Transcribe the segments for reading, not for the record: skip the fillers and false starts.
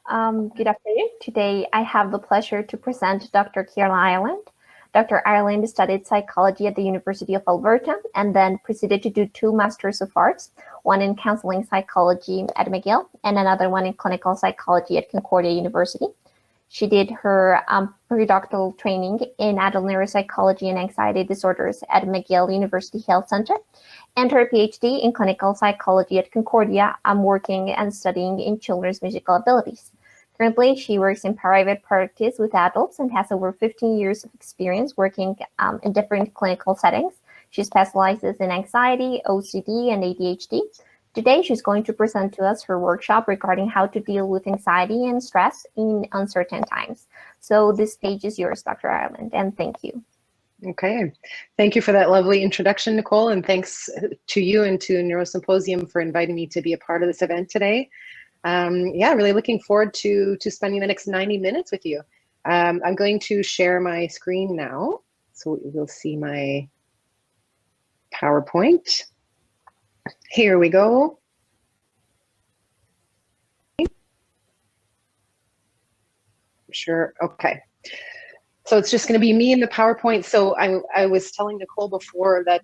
Good afternoon. Today, I have the pleasure to present Dr. Kierla Ireland. Dr. Ireland studied psychology at the University of Alberta and then proceeded to do 2 Masters of Arts, one in counseling psychology at McGill and another one in clinical psychology at Concordia University. She did her predoctoral training in adult neuropsychology and anxiety disorders at McGill University Health Centre and her PhD in clinical psychology at Concordia, working and studying in children's musical abilities. Currently, she works in private practice with adults and has over 15 years of experience working in different clinical settings. She specializes in anxiety, OCD, and ADHD. Today, she's going to present to us her workshop regarding how to deal with anxiety and stress in uncertain times. So this stage is yours, Dr. Ireland, and thank you. Okay, thank you for that lovely introduction, Nicole, and thanks to you and to NeuroSymposium for inviting me to be a part of this event today. Yeah, really looking forward to spending the next 90 minutes with you. I'm going to share my screen now, so you'll see my PowerPoint. Here we go. Sure, okay. So it's just going to be me and the PowerPoint. So I was telling Nicole before that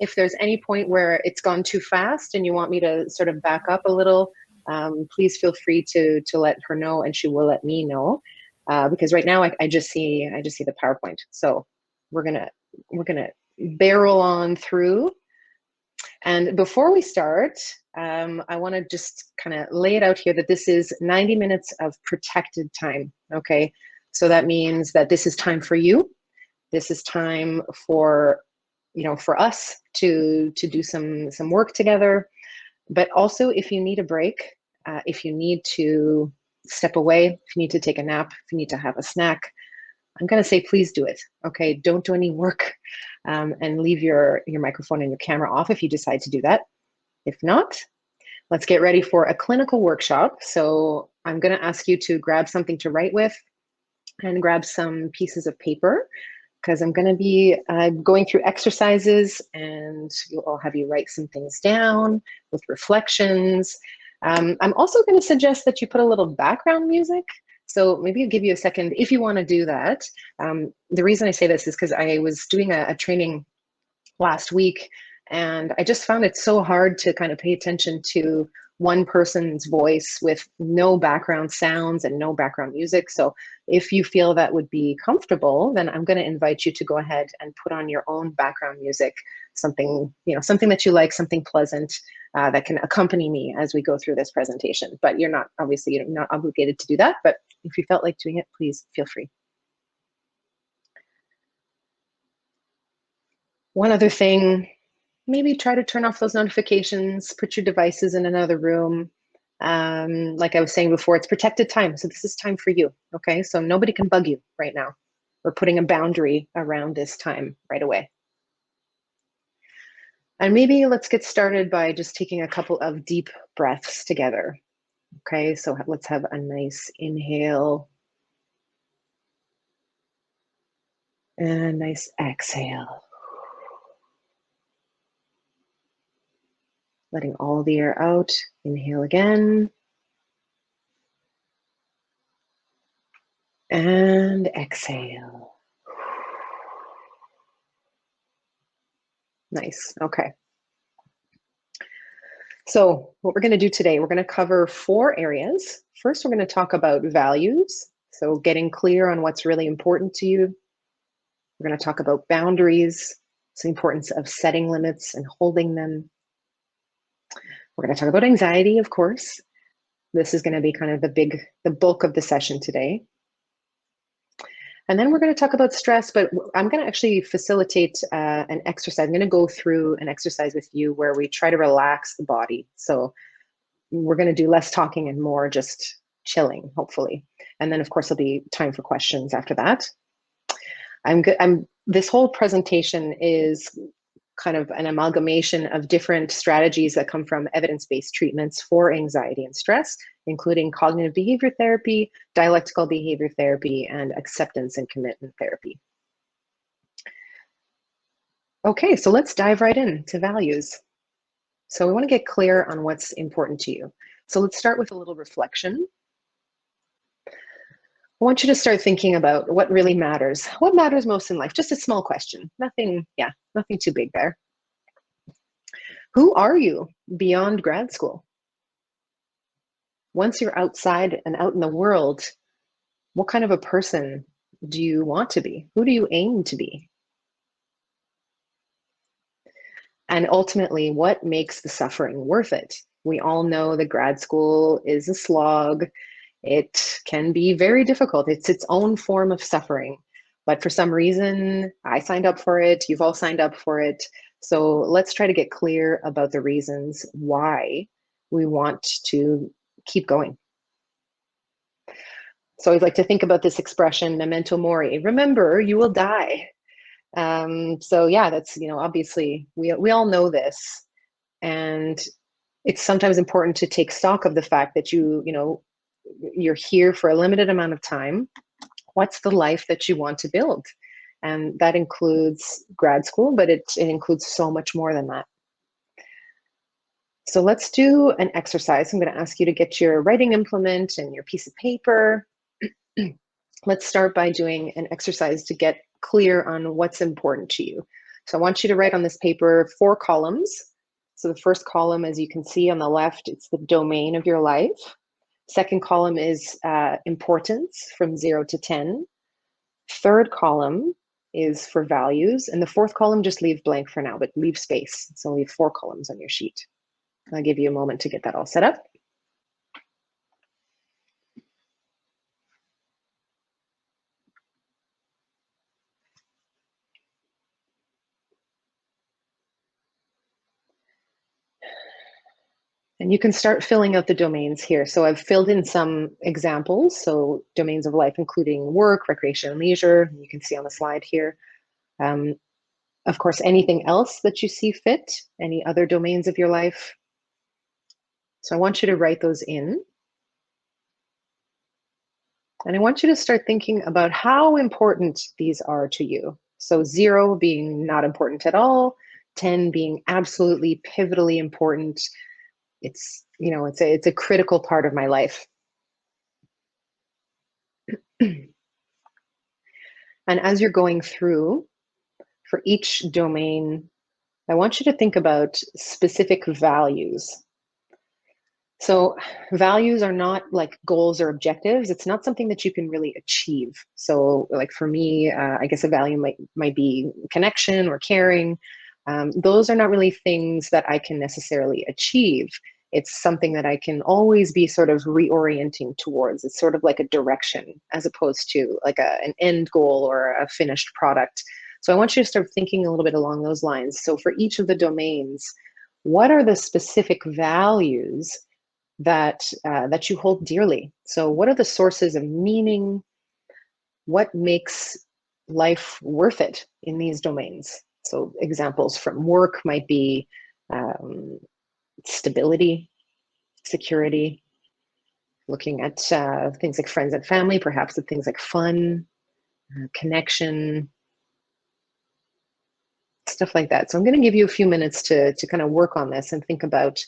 if there's any point where it's gone too fast and you want me to sort of back up a little, please feel free to let her know, and she will let me know. Because right now I just see the PowerPoint. So we're gonna barrel on through. And before we start, I want to just kind of lay it out here that this is 90 minutes of protected time. Okay, so that means that this is time for you. This is time for for us to do some work together. But also, if you need a break, if you need to step away, if you need to take a nap, if you need to have a snack, I'm going to say, please do it. Okay, don't do any work and leave your microphone and your camera off if you decide to do that. If not, let's get ready for a clinical workshop. So I'm going to ask you to grab something to write with and grab some pieces of paper, because I'm going to be going through exercises, and I'll have you write some things down with reflections. I'm also going to suggest that you put a little background music. So maybe I'll give you a second if you want to do that. The reason I say this is because I was doing a training last week, and I just found it so hard to kind of pay attention to one person's voice with no background sounds and no background music. So if you feel that would be comfortable, then I'm going to invite you to go ahead and put on your own background music, something that you like, something pleasant that can accompany me as we go through this presentation. But you're not obligated to do that. But if you felt like doing it, please feel free. One other thing, maybe try to turn off those notifications, put your devices in another room. Like I was saying before, it's protected time. So this is time for you, okay? So nobody can bug you right now. We're putting a boundary around this time right away. And maybe let's get started by just taking a couple of deep breaths together. Okay, so let's have a nice inhale and a nice exhale. Letting all the air out. Inhale again. And exhale. Nice, okay. So what we're going to do today, we're going to cover 4 areas. First, we're going to talk about values. So getting clear on what's really important to you. We're going to talk about boundaries, the importance of setting limits and holding them. We're going to talk about anxiety, of course. This is going to be kind of the bulk of the session today. And then we're going to talk about stress, but I'm going to actually facilitate an exercise. I'm going to go through an exercise with you where we try to relax the body. So we're going to do less talking and more just chilling, hopefully. And then, of course, there'll be time for questions after that. This whole presentation is kind of an amalgamation of different strategies that come from evidence-based treatments for anxiety and stress, including cognitive behavior therapy, dialectical behavior therapy, and acceptance and commitment therapy. Okay, so let's dive right into values. So we want to get clear on what's important to you. So let's start with a little reflection. I want you to start thinking about what really matters. What matters most in life? Just a small question. Nothing too big there. Who are you beyond grad school? Once you're outside and out in the world, what kind of a person do you want to be? Who do you aim to be? And ultimately, what makes the suffering worth it? We all know that grad school is a slog. It can be very difficult. It's its own form of suffering. But for some reason, I signed up for it. You've all signed up for it. So let's try to get clear about the reasons why we want to keep going. So I'd like to think about this expression, memento mori. Remember, you will die. So yeah, that's, obviously we all know this. And it's sometimes important to take stock of the fact that you're here for a limited amount of time. What's the life that you want to build? And that includes grad school, but it includes so much more than that. So let's do an exercise. I'm going to ask you to get your writing implement and your piece of paper. Let's start by doing an exercise to get clear on what's important to you. So I want you to write on this paper 4 columns. So the first column, as you can see on the left, it's the domain of your life. Second column is importance from 0 to 10. Third column is for values. And the fourth column, just leave blank for now, but leave space. So leave 4 columns on your sheet. I'll give you a moment to get that all set up. And you can start filling out the domains here. So I've filled in some examples. So domains of life, including work, recreation, and leisure. You can see on the slide here. Of course, anything else that you see fit, any other domains of your life. So I want you to write those in. And I want you to start thinking about how important these are to you. So 0 being not important at all, 10 being absolutely pivotally important. It's a critical part of my life. And as you're going through, for each domain, I want you to think about specific values. So values are not like goals or objectives. It's not something that you can really achieve. So like for me, I guess a value might be connection or caring. Those are not really things that I can necessarily achieve. It's something that I can always be sort of reorienting towards. It's sort of like a direction as opposed to like an end goal or a finished product. So I want you to start thinking a little bit along those lines. So for each of the domains, what are the specific values that you hold dearly? So what are the sources of meaning? What makes life worth it in these domains? So examples from work might be stability, security, looking at things like friends and family, perhaps at things like fun, connection, stuff like that. So I'm going to give you a few minutes to kind of work on this and think about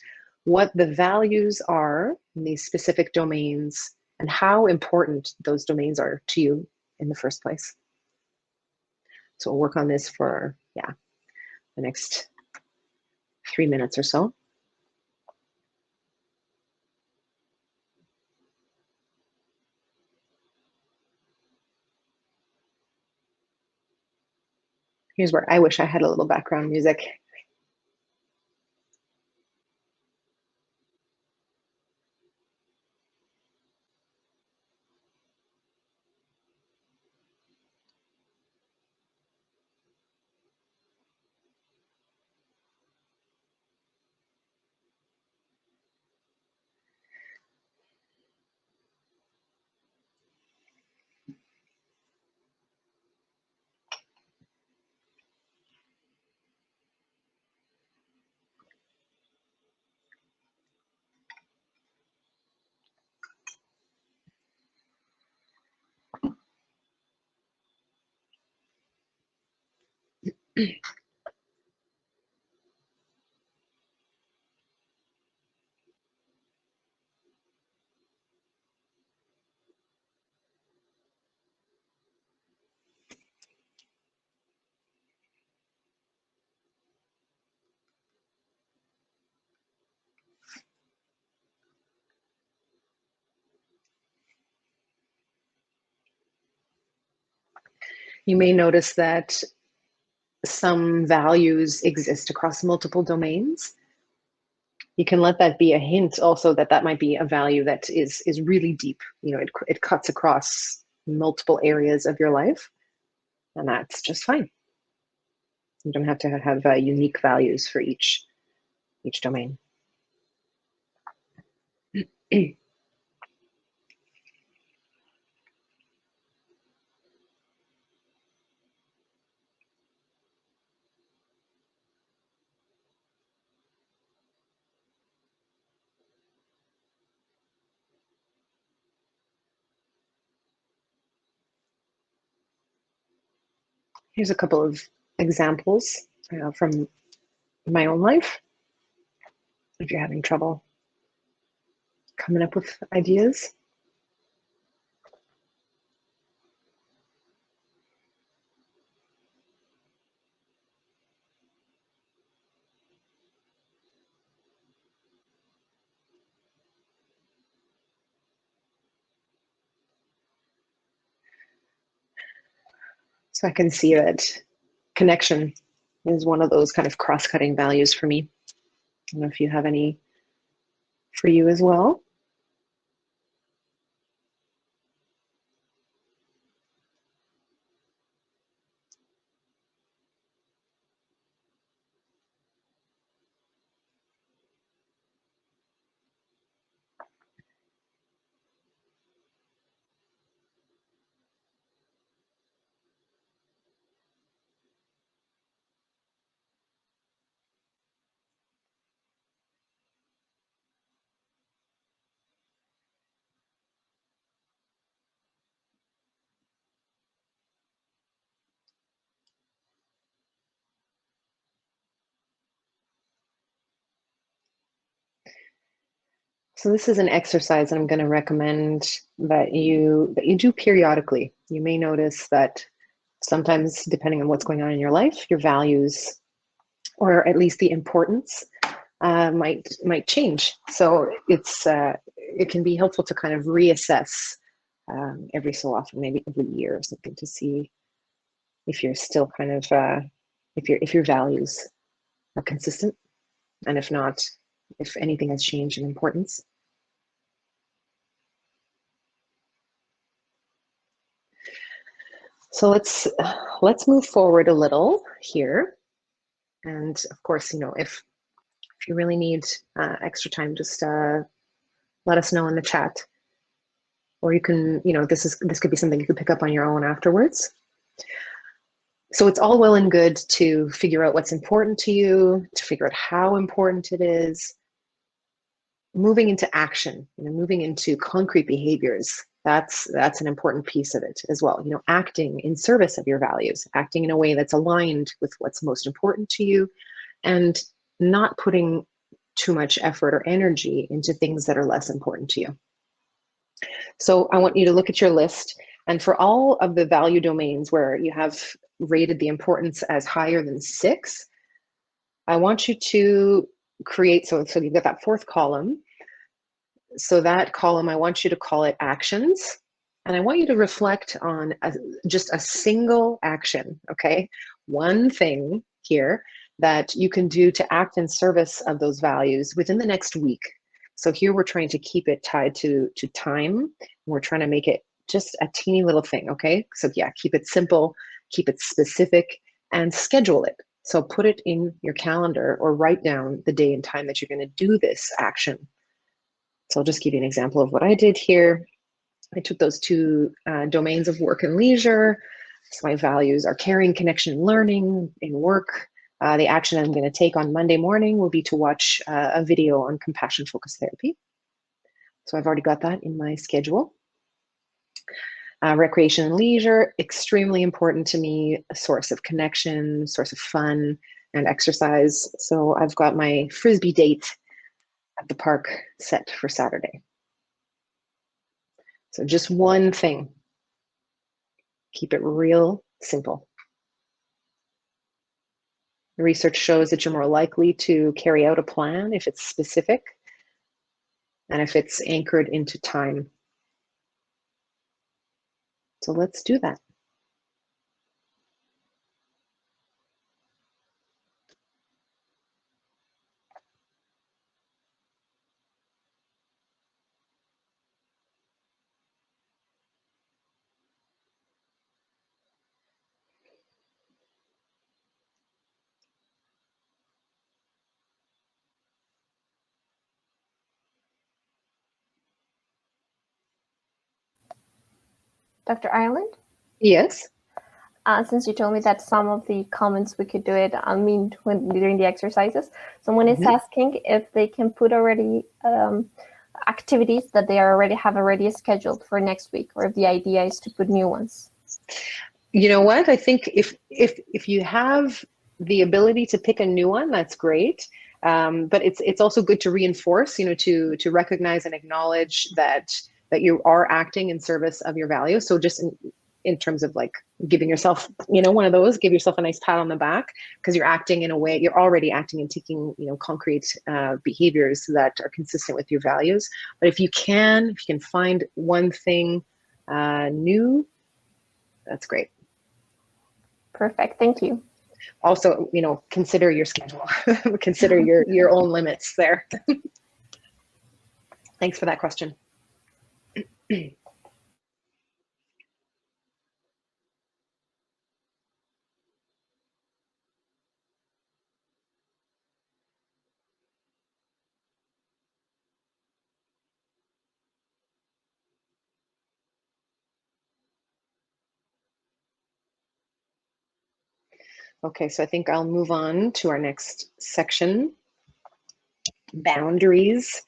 what the values are in these specific domains and how important those domains are to you in the first place. So we'll work on this for, the next 3 minutes or so. Here's where I wish I had a little background music. You may notice that some values exist across multiple domains. You can let that be a hint also that that might be a value that is really deep. You know, it cuts across multiple areas of your life, and that's just fine. You don't have to have unique values for each domain. Here's a couple of examples from my own life. If you're having trouble coming up with ideas. So I can see that connection is one of those kind of cross-cutting values for me. I don't know if you have any for you as well. So this is an exercise I'm going to recommend that you do periodically. You may notice that sometimes, depending on what's going on in your life, your values, or at least the importance, might change. So it can be helpful to kind of reassess every so often, maybe every year or something, to see if you're still kind of if your values are consistent, and if not, if anything has changed in importance. So let's move forward a little here, and of course, you know, if you really need extra time, just let us know in the chat, or you can, you know, this could be something you could pick up on your own afterwards. So it's all well and good to figure out what's important to you, to figure out how important it is. Moving into action, you know, moving into concrete behaviors, that's an important piece of it as well. You know, acting in service of your values, acting in a way that's aligned with what's most important to you, and not putting too much effort or energy into things that are less important to you. So I want you to look at your list, and for all of the value domains where you have rated the importance as higher than 6, I want you to create, so you've got that fourth column. So that column, I want you to call it actions. And I want you to reflect on just a single action, okay? One thing here that you can do to act in service of those values within the next week. So here we're trying to keep it tied to time. We're trying to make it just a teeny little thing, okay? So yeah, keep it simple, keep it specific, and schedule it. So put it in your calendar or write down the day and time that you're going to do this action. So I'll just give you an example of what I did here. I took those two domains of work and leisure. So my values are caring, connection, and learning in work. The action I'm going to take on Monday morning will be to watch a video on compassion-focused therapy. So I've already got that in my schedule. Recreation and leisure, extremely important to me, a source of connection, source of fun and exercise. So I've got my Frisbee date at the park set for Saturday. So just one thing. Keep it real simple. The research shows that you're more likely to carry out a plan if it's specific and if it's anchored into time. So let's do that. Dr. Ireland? Yes. Since you told me that some of the comments we could do it, when during the exercises, someone is asking if they can put already activities that they have already scheduled for next week, or if the idea is to put new ones. You know what? I think if you have the ability to pick a new one, that's great. But it's also good to reinforce, to recognize and acknowledge that you are acting in service of your values. So just in terms of like giving yourself, one of those, give yourself a nice pat on the back, because you're acting in a way, you're already acting and taking, concrete behaviors that are consistent with your values. But if you can find one thing new, that's great. Perfect. Thank you. Also, consider your schedule, consider your own limits there. Thanks for that question. Okay, so I think I'll move on to our next section, boundaries.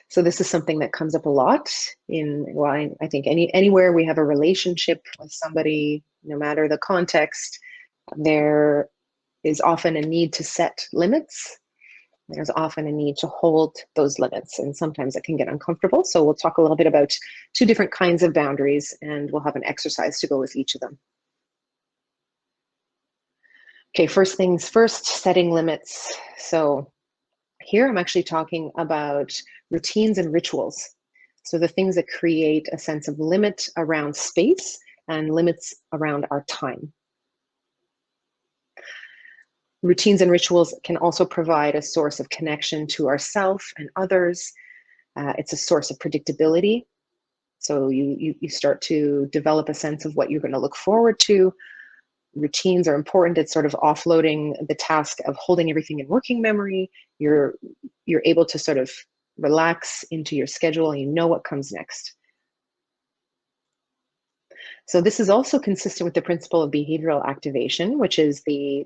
So this is something that comes up a lot I think anywhere we have a relationship with somebody, no matter the context, there is often a need to set limits. There's often a need to hold those limits, and sometimes it can get uncomfortable. So we'll talk a little bit about two different kinds of boundaries, and we'll have an exercise to go with each of them. Okay, first things first, setting limits. So here I'm actually talking about routines and rituals. So the things that create a sense of limit around space and limits around our time. Routines and rituals can also provide a source of connection to ourselves and others. It's a source of predictability. So you start to develop a sense of what you're going to look forward to. Routines are important. It's sort of offloading the task of holding everything in working memory. You're able to sort of relax into your schedule, and you know what comes next. So this is also consistent with the principle of behavioral activation, which is the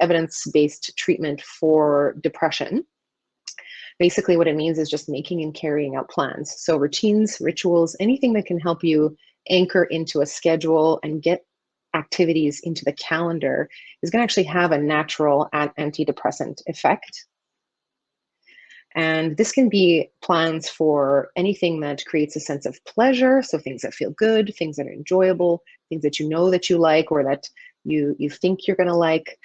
evidence-based treatment for depression. Basically what it means is just making and carrying out plans. So routines, rituals, anything that can help you anchor into a schedule and get activities into the calendar is going to actually have a natural antidepressant effect. And this can be plans for anything that creates a sense of pleasure. So things that feel good, things that are enjoyable, things that you know that you like, or that you think you're going to like,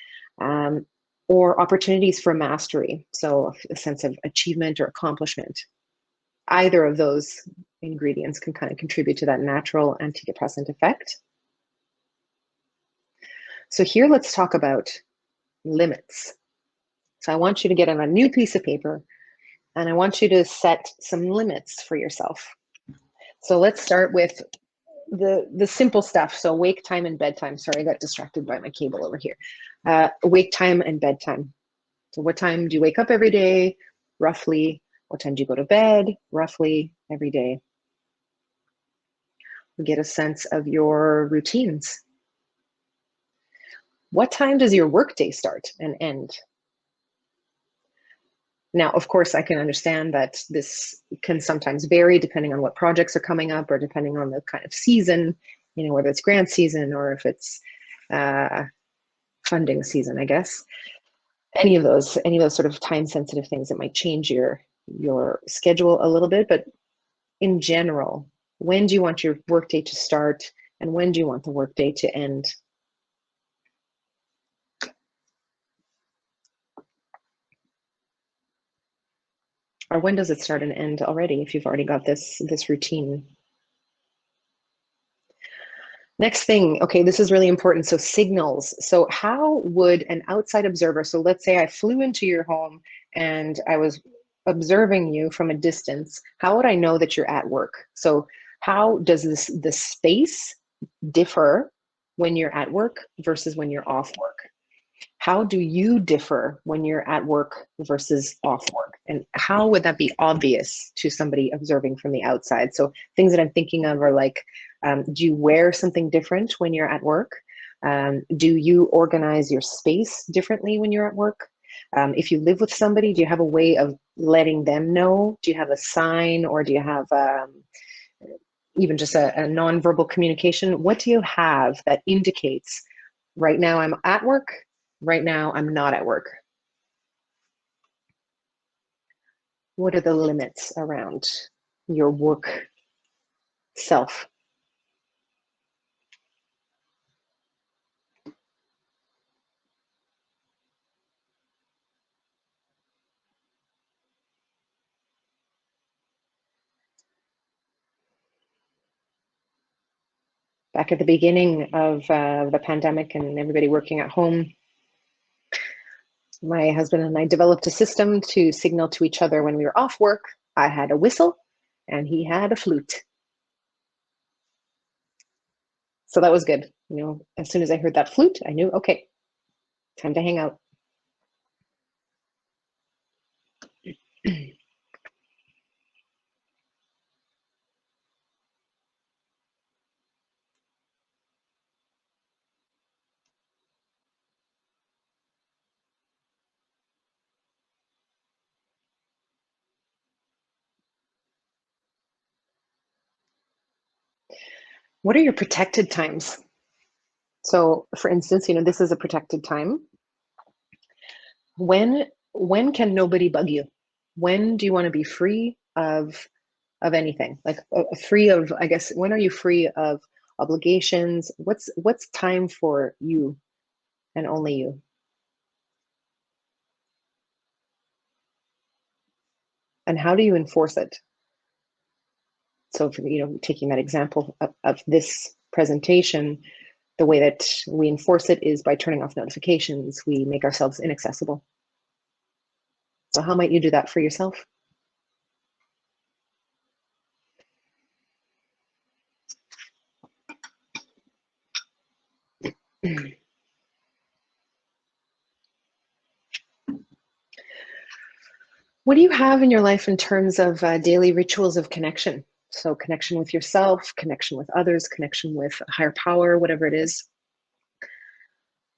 or opportunities for mastery. So a sense of achievement or accomplishment. Either of those ingredients can kind of contribute to that natural antidepressant effect. So here, let's talk about limits. So I want you to get on a new piece of paper, and I want you to set some limits for yourself. So let's start with the simple stuff. So wake time and bedtime. Sorry, I got distracted by my cable over here. Wake time and bedtime. So what time do you wake up every day, roughly? What time do you go to bed, roughly, every day? We get a sense of your routines. What time does your workday start and end? Now, of course, I can understand that this can sometimes vary depending on what projects are coming up, or depending on the kind of season, whether it's grant season or if it's funding season, I guess. Any of those sort of time-sensitive things that might change your schedule a little bit. But in general, when do you want your workday to start, and when do you want the workday to end? Or when does it start and end already, if you've already got this routine? Next thing, okay, this is really important. So signals. So how would an outside observer, so let's say I flew into your home and I was observing you from a distance, how would I know that you're at work? So how does the space differ when you're at work versus when you're off work? How do you differ when you're at work versus off work? And how would that be obvious to somebody observing from the outside? So things that I'm thinking of are like, do you wear something different when you're at work? Do you organize your space differently when you're at work? If you live with somebody, do you have a way of letting them know? Do you have a sign, or do you have even just a nonverbal communication? What do you have that indicates right now I'm at work, right now I'm not at work? What are the limits around your work self? Back at the beginning of the pandemic and everybody working at home, my husband and I developed a system to signal to each other when we were off work. I had a whistle and he had a flute. So that was good. You know, as soon as I heard that flute, I knew, okay, time to hang out. What are your protected times? So for instance, you know, this is a protected time. When can nobody bug you? When do you want to be free of anything? Like free of, I guess, when are you free of obligations? What's time for you and only you? And how do you enforce it? So for, you know, taking that example of this presentation, the way that we enforce it is by turning off notifications. We make ourselves inaccessible. So how might you do that for yourself? What do you have in your life in terms of daily rituals of connection? So connection with yourself, connection with others, connection with a higher power, whatever it is.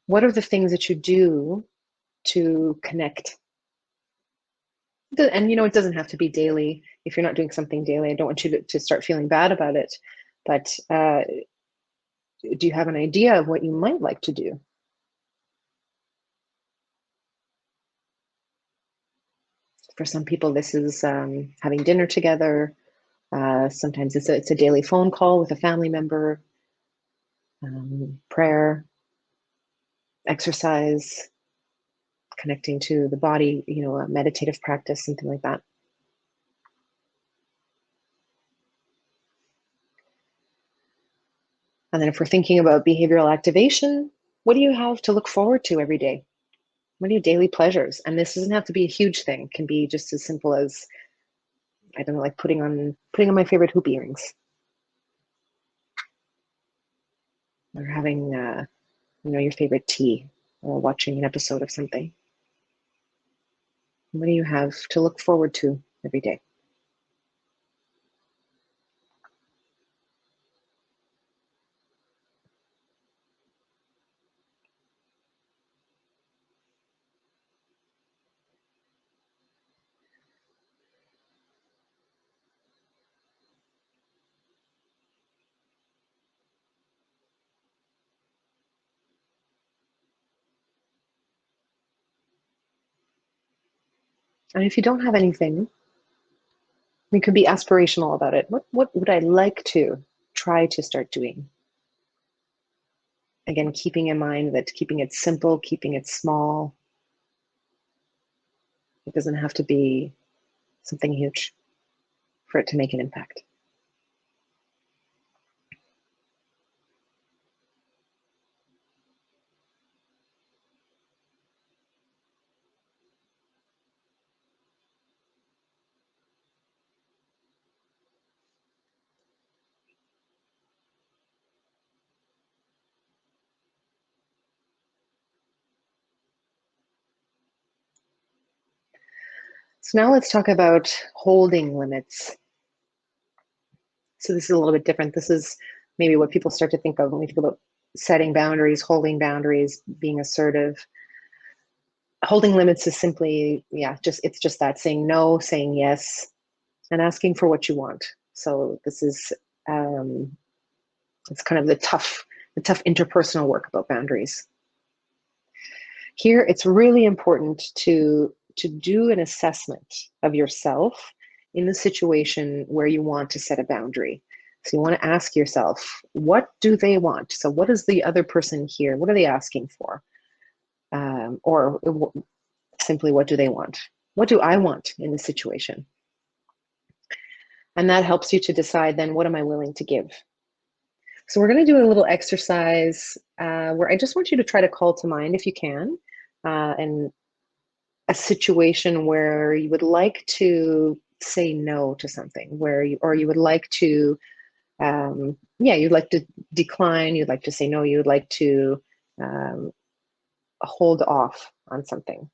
What are the things that you do to connect? And you know, it doesn't have to be daily. If you're not doing something daily, I don't want you to start feeling bad about it. But do you have an idea of what you might like to do? For some people, this is having dinner together. Sometimes it's a daily phone call with a family member, prayer, exercise, connecting to the body, you know, a meditative practice, something like that. And then if we're thinking about behavioral activation, what do you have to look forward to every day? What are your daily pleasures? And this doesn't have to be a huge thing. It can be just as simple as, I don't know, like putting on my favorite hoop earrings, or having you know, your favorite tea, or watching an episode of something. What do you have to look forward to every day? And if you don't have anything, we could be aspirational about it. What would I like to try to start doing? Again, keeping in mind that keeping it simple, keeping it small, it doesn't have to be something huge for it to make an impact. So now let's talk about holding limits. So this is a little bit different. This is maybe what people start to think of when we think about setting boundaries, holding boundaries, being assertive. Holding limits is simply, it's just that, saying no, saying yes, and asking for what you want. So this is, it's kind of the tough interpersonal work about boundaries. Here, it's really important to do an assessment of yourself in the situation where you want to set a boundary. So you want to ask yourself, what do they want? So what is the other person here? What are they asking for? Or simply, what do they want? What do I want in this situation? And that helps you to decide then, what am I willing to give? So we're going to do a little exercise where I just want you to try to call to mind, if you can, and a situation where you would like to say no to something, or you would like to, you'd like to decline, you'd like to say no, you'd like to hold off on something.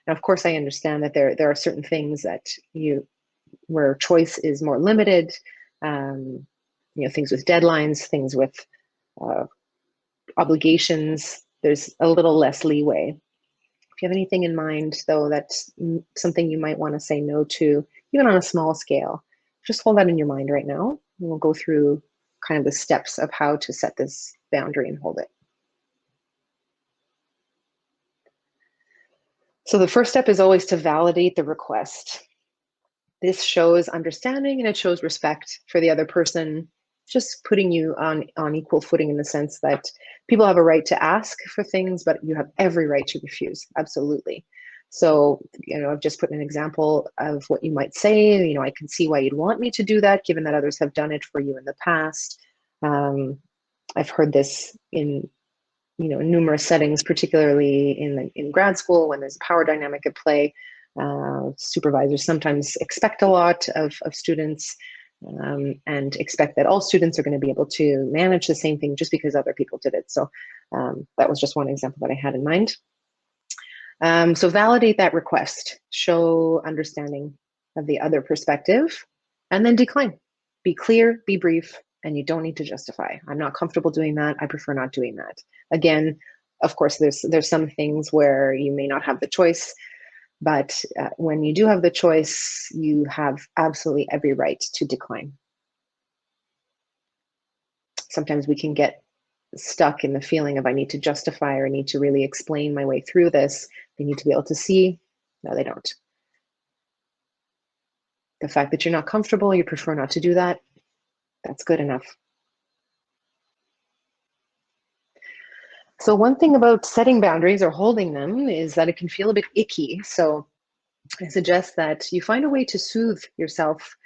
Now, of course, I understand that there are certain things that where choice is more limited, things with deadlines, things with obligations, there's a little less leeway. If you have anything in mind, though, that's something you might want to say no to, even on a small scale, just hold that in your mind right now. And we'll go through kind of the steps of how to set this boundary and hold it. So the first step is always to validate the request. This shows understanding and it shows respect for the other person, just putting you on equal footing in the sense that people have a right to ask for things, but you have every right to refuse. Absolutely. So, I've just put an example of what you might say. I can see why you'd want me to do that, given that others have done it for you in the past. I've heard this in numerous settings, particularly in grad school when there's a power dynamic at play. Supervisors sometimes expect a lot of students and expect that all students are going to be able to manage the same thing just because other people did it. So that was just one example that I had in mind. So validate that request, show understanding of the other perspective, and then decline. Be clear, be brief, and you don't need to justify. I'm not comfortable doing that. I prefer not doing that. Again, of course, there's some things where you may not have the choice, but when you do have the choice, you have absolutely every right to decline. Sometimes we can get stuck in the feeling of I need to justify or I need to really explain my way through this. They need to be able to see. No, they don't. The fact that you're not comfortable, you prefer not to do that, that's good enough. So one thing about setting boundaries or holding them is that it can feel a bit icky. So I suggest that you find a way to soothe yourself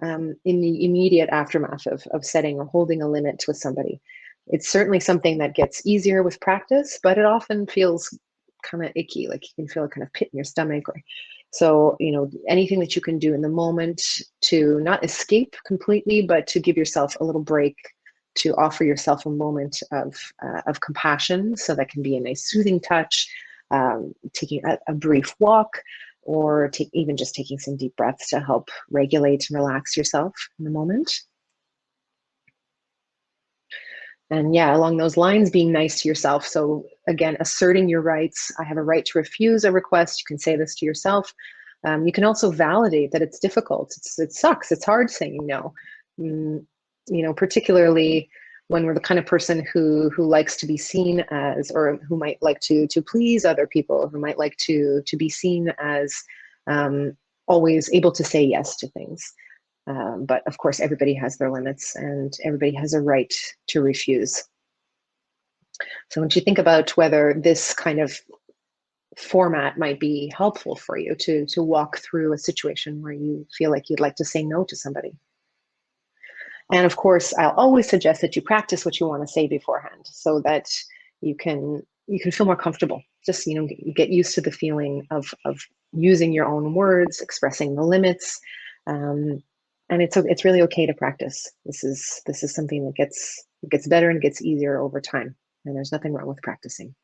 in the immediate aftermath of setting or holding a limit with somebody. It's certainly something that gets easier with practice, but it often feels kind of icky, like you can feel a kind of pit in your stomach. So, anything that you can do in the moment to not escape completely, but to give yourself a little break, to offer yourself a moment of compassion. So that can be a nice soothing touch, taking a brief walk, or even just taking some deep breaths to help regulate and relax yourself in the moment. And along those lines, being nice to yourself. So again, asserting your rights. I have a right to refuse a request. You can say this to yourself. You can also validate that it's difficult. It sucks. It's hard saying no. Particularly when we're the kind of person who likes to be seen as, or who might like to please other people, who might like to be seen as always able to say yes to things. But of course, everybody has their limits and everybody has a right to refuse. So once you think about whether this kind of format might be helpful for you to walk through a situation where you feel like you'd like to say no to somebody. And of course, I'll always suggest that you practice what you want to say beforehand so that you can feel more comfortable. Just, get used to the feeling of using your own words, expressing the limits. And it's really okay to practice. This is something that gets better and gets easier over time. And there's nothing wrong with practicing.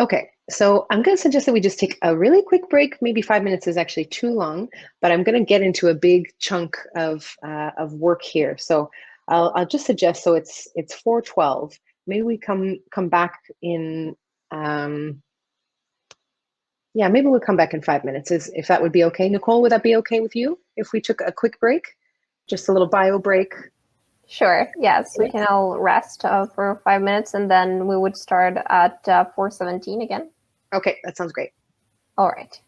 Okay, so I'm going to suggest that we just take a really quick break. Maybe 5 minutes is actually too long, but I'm going to get into a big chunk of work here. So I'll just suggest, so it's 4:12. Maybe we come back in. Yeah, maybe we'll come back in 5 minutes. If that would be okay, Nicole, would that be okay with you if we took a quick break, just a little bio break? Sure. Yes, we can all rest for 5 minutes, and then we would start at 4:17 again. Okay, that sounds great. All right.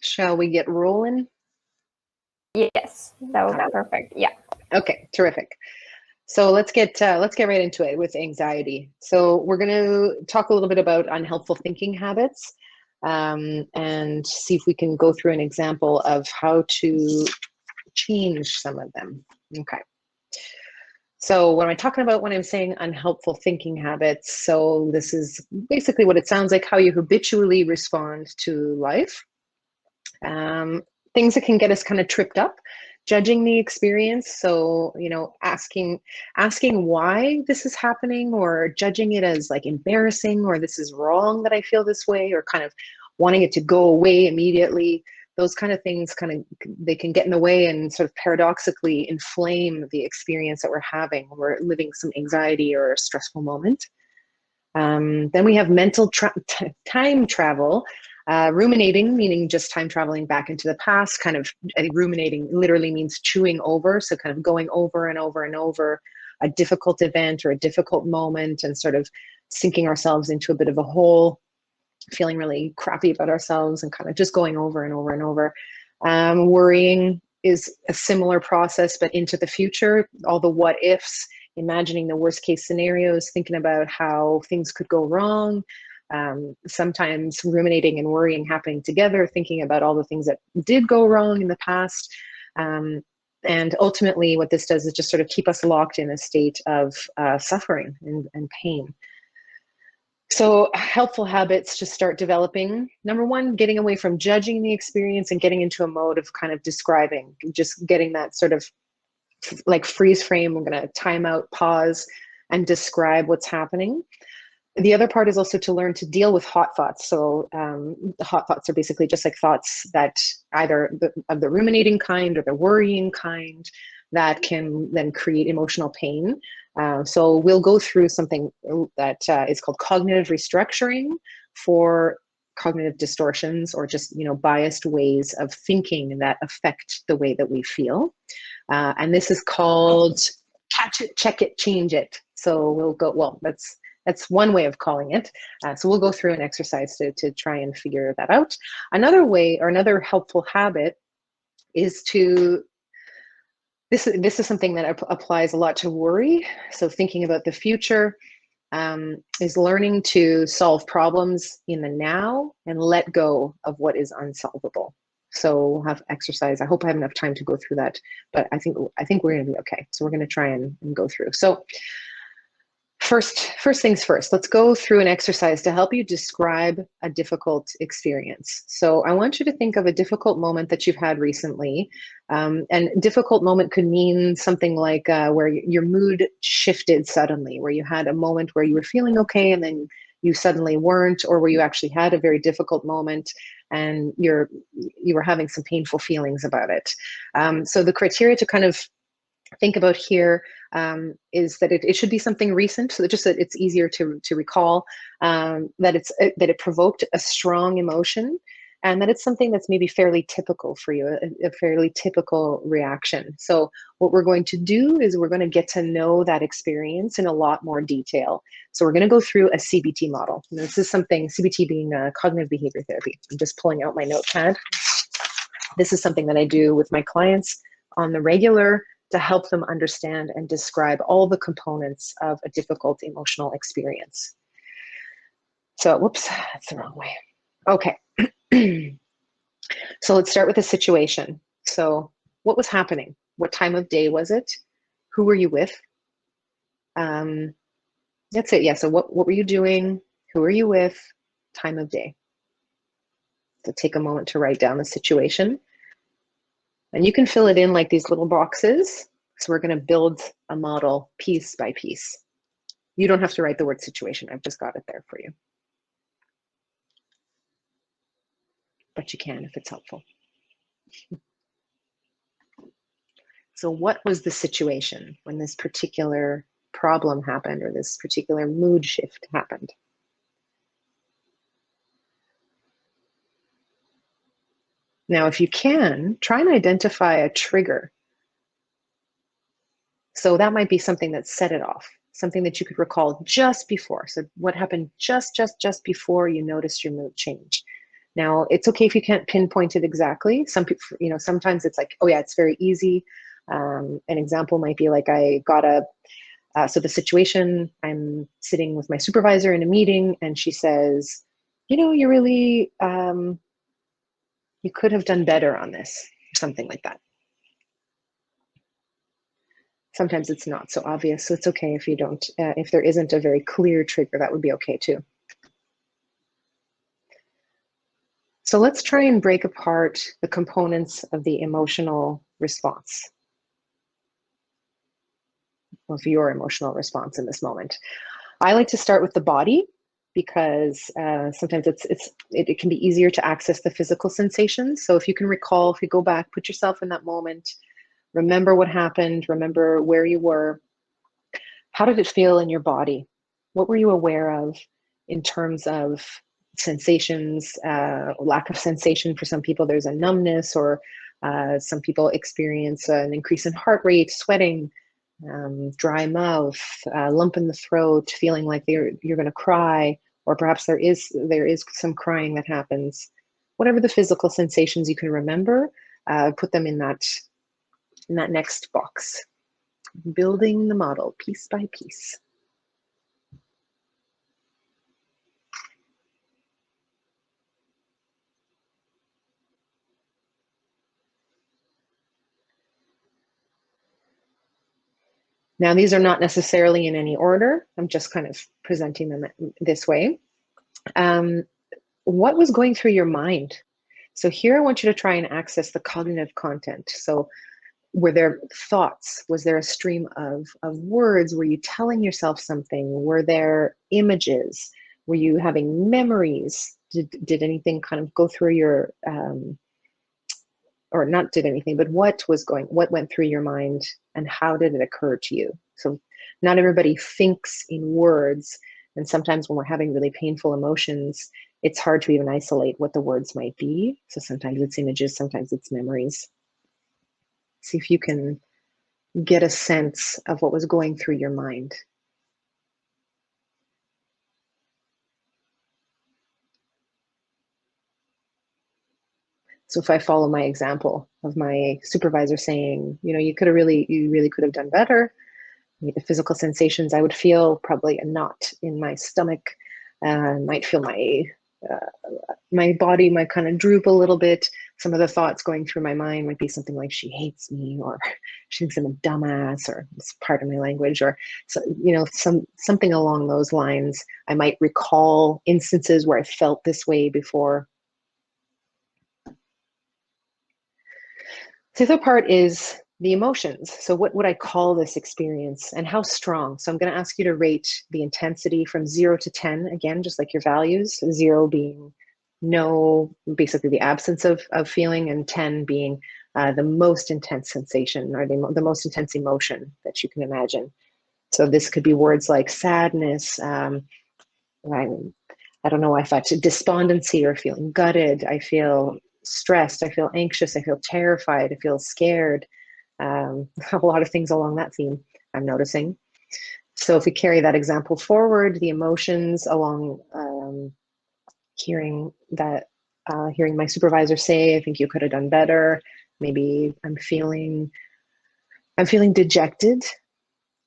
Shall we get rolling? Yes, that would be perfect. Yeah. Okay, terrific. So let's get right into it with anxiety. So we're going to talk a little bit about unhelpful thinking habits, and see if we can go through an example of how to change some of them. Okay. So what am I talking about when I'm saying unhelpful thinking habits? So this is basically what it sounds like, how you habitually respond to life. Things that can get us kind of tripped up, judging the experience. So, you know, asking why this is happening, or judging it as like embarrassing, or this is wrong that I feel this way, or kind of wanting it to go away immediately. Those kind of things they can get in the way and sort of paradoxically inflame the experience that we're having when we're living some anxiety or a stressful moment. Then we have mental time travel, ruminating, meaning just time traveling back into the past. Kind of ruminating literally means chewing over, so kind of going over and over and over a difficult event or a difficult moment, and sort of sinking ourselves into a bit of a hole, feeling really crappy about ourselves, and kind of just going over and over and over. Worrying is a similar process, but into the future, all the what ifs, imagining the worst case scenarios, thinking about how things could go wrong. Sometimes ruminating and worrying happening together, thinking about all the things that did go wrong in the past. And ultimately what this does is just sort of keep us locked in a state of suffering and pain. So helpful habits to start developing. Number one, getting away from judging the experience and getting into a mode of kind of describing, just getting that sort of like freeze frame. We're going to time out, pause, and describe what's happening. The other part is also to learn to deal with hot thoughts. So the hot thoughts are basically just like thoughts that either of the ruminating kind or the worrying kind that can then create emotional pain. So we'll go through something that is called cognitive restructuring for cognitive distortions, or just, you know, biased ways of thinking that affect the way that we feel. And this is called catch it, check it, change it. So we'll go, well, that's one way of calling it. So we'll go through an exercise to try and figure that out. Another way, or another helpful habit, is to, this is something that applies a lot to worry. So thinking about the future, is learning to solve problems in the now and let go of what is unsolvable. So we'll have exercise. I hope I have enough time to go through that, but I think we're going to be okay. So we're going to try and go through. So first things first, let's go through an exercise to help you describe a difficult experience. So I want you to think of a difficult moment that you've had recently. And difficult moment could mean something like where your mood shifted suddenly, where you had a moment where you were feeling okay and then you suddenly weren't, or where you actually had a very difficult moment and you were having some painful feelings about it. So the criteria to kind of think about here is that it should be something recent, so that it's easier to recall, that it provoked a strong emotion, and that it's something that's maybe fairly typical for you, a fairly typical reaction. So what we're going to do is we're going to get to know that experience in a lot more detail. So we're going to go through a CBT model. And this is something, CBT being cognitive behavior therapy. I'm just pulling out my notepad. This is something that I do with my clients on the regular, to help them understand and describe all the components of a difficult emotional experience. So, whoops, that's the wrong way. Okay. So let's start with the situation. So what was happening? What time of day was it? Who were you with? That's it. Yeah. So what were you doing? Who were you with? Time of day. So take a moment to write down the situation. And you can fill it in like these little boxes. So we're going to build a model piece by piece. You don't have to write the word situation. I've just got it there for you. But you can if it's helpful. So what was the situation when this particular problem happened, or this particular mood shift happened? Now, if you can, try and identify a trigger. So that might be something that set it off, something that you could recall just before. So what happened just before you noticed your mood change? Now, it's okay if you can't pinpoint it exactly. Some people, you know, sometimes it's like, oh yeah, it's very easy. An example might be like, I got so the situation, I'm sitting with my supervisor in a meeting and she says, you know, you really, you could have done better on this, something like that. Sometimes it's not so obvious, so it's okay if you don't, if there isn't a very clear trigger, that would be okay too. So let's try and break apart the components of the emotional response, of your emotional response in this moment. I like to start with the body because sometimes it can be easier to access the physical sensations. So if you can recall, if you go back, put yourself in that moment, remember what happened, remember where you were. How did it feel in your body? What were you aware of in terms of sensations, lack of sensation? For some people, there's a numbness, or some people experience an increase in heart rate, sweating, dry mouth, lump in the throat, feeling like you're going to cry, or perhaps there is some crying that happens. Whatever the physical sensations you can remember, put them in that next box. Building the model piece by piece. Now, these are not necessarily in any order. I'm just kind of presenting them this way. What was going through your mind? So here I want you to try and access the cognitive content. So were there thoughts? Was there a stream of words? Were you telling yourself something? Were there images? Were you having memories? Did anything kind of go through your, or not did anything, but what went through your mind and how did it occur to you? So not everybody thinks in words. And sometimes when we're having really painful emotions, it's hard to even isolate what the words might be. So sometimes it's images, sometimes it's memories. See if you can get a sense of what was going through your mind. So if I follow my example of my supervisor saying, you know, you really could have done better. The physical sensations, I would feel probably a knot in my stomach. Might feel my body might kind of droop a little bit. Some of the thoughts going through my mind might be something like, she hates me, or she thinks I'm a dumbass, or it's part of my language, or so, you know, something along those lines. I might recall instances where I felt this way before. The other part is the emotions. So what would I call this experience and how strong? So I'm going to ask you to rate the intensity from 0 to 10, again, just like your values, 0 being no, basically the absence of feeling, and 10 being the most intense sensation, or the most intense emotion that you can imagine. So this could be words like sadness, I don't know if that's despondency, or feeling gutted. I feel stressed. I feel anxious. I feel terrified. I feel scared. A lot of things along that theme I'm noticing. So if we carry that example forward, the emotions along hearing my supervisor say, I think you could have done better. Maybe I'm feeling dejected.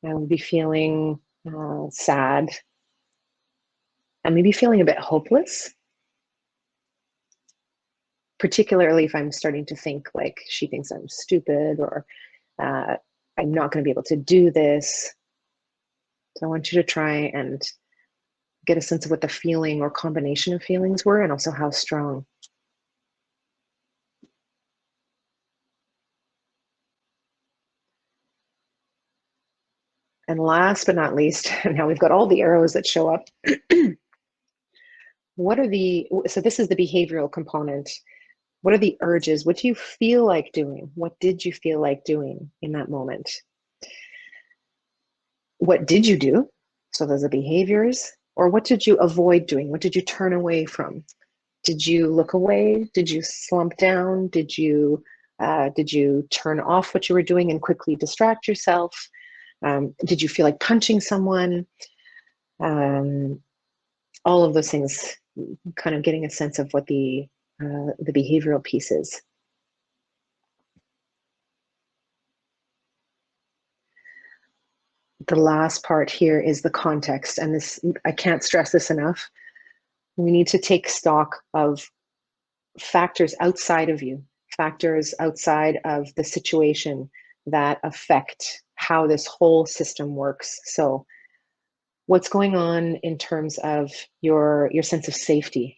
I would be feeling sad. And maybe feeling a bit hopeless, particularly if I'm starting to think like she thinks I'm stupid, or I'm not going to be able to do this. So I want you to try and get a sense of what the feeling or combination of feelings were, and also how strong. And last but not least, now we've got all the arrows that show up. So this is the behavioral component. What are the urges? What do you feel like doing? What did you feel like doing in that moment? What did you do? So those are behaviors. Or what did you avoid doing? What did you turn away from? Did you look away? Did you slump down? Did you turn off what you were doing and quickly distract yourself? Did you feel like punching someone? All of those things, kind of getting a sense of what the behavioral piece is. The last part here is the context, and this, I can't stress this enough. We need to take stock of factors outside of you, factors outside of the situation that affect how this whole system works. So what's going on in terms of your sense of safety?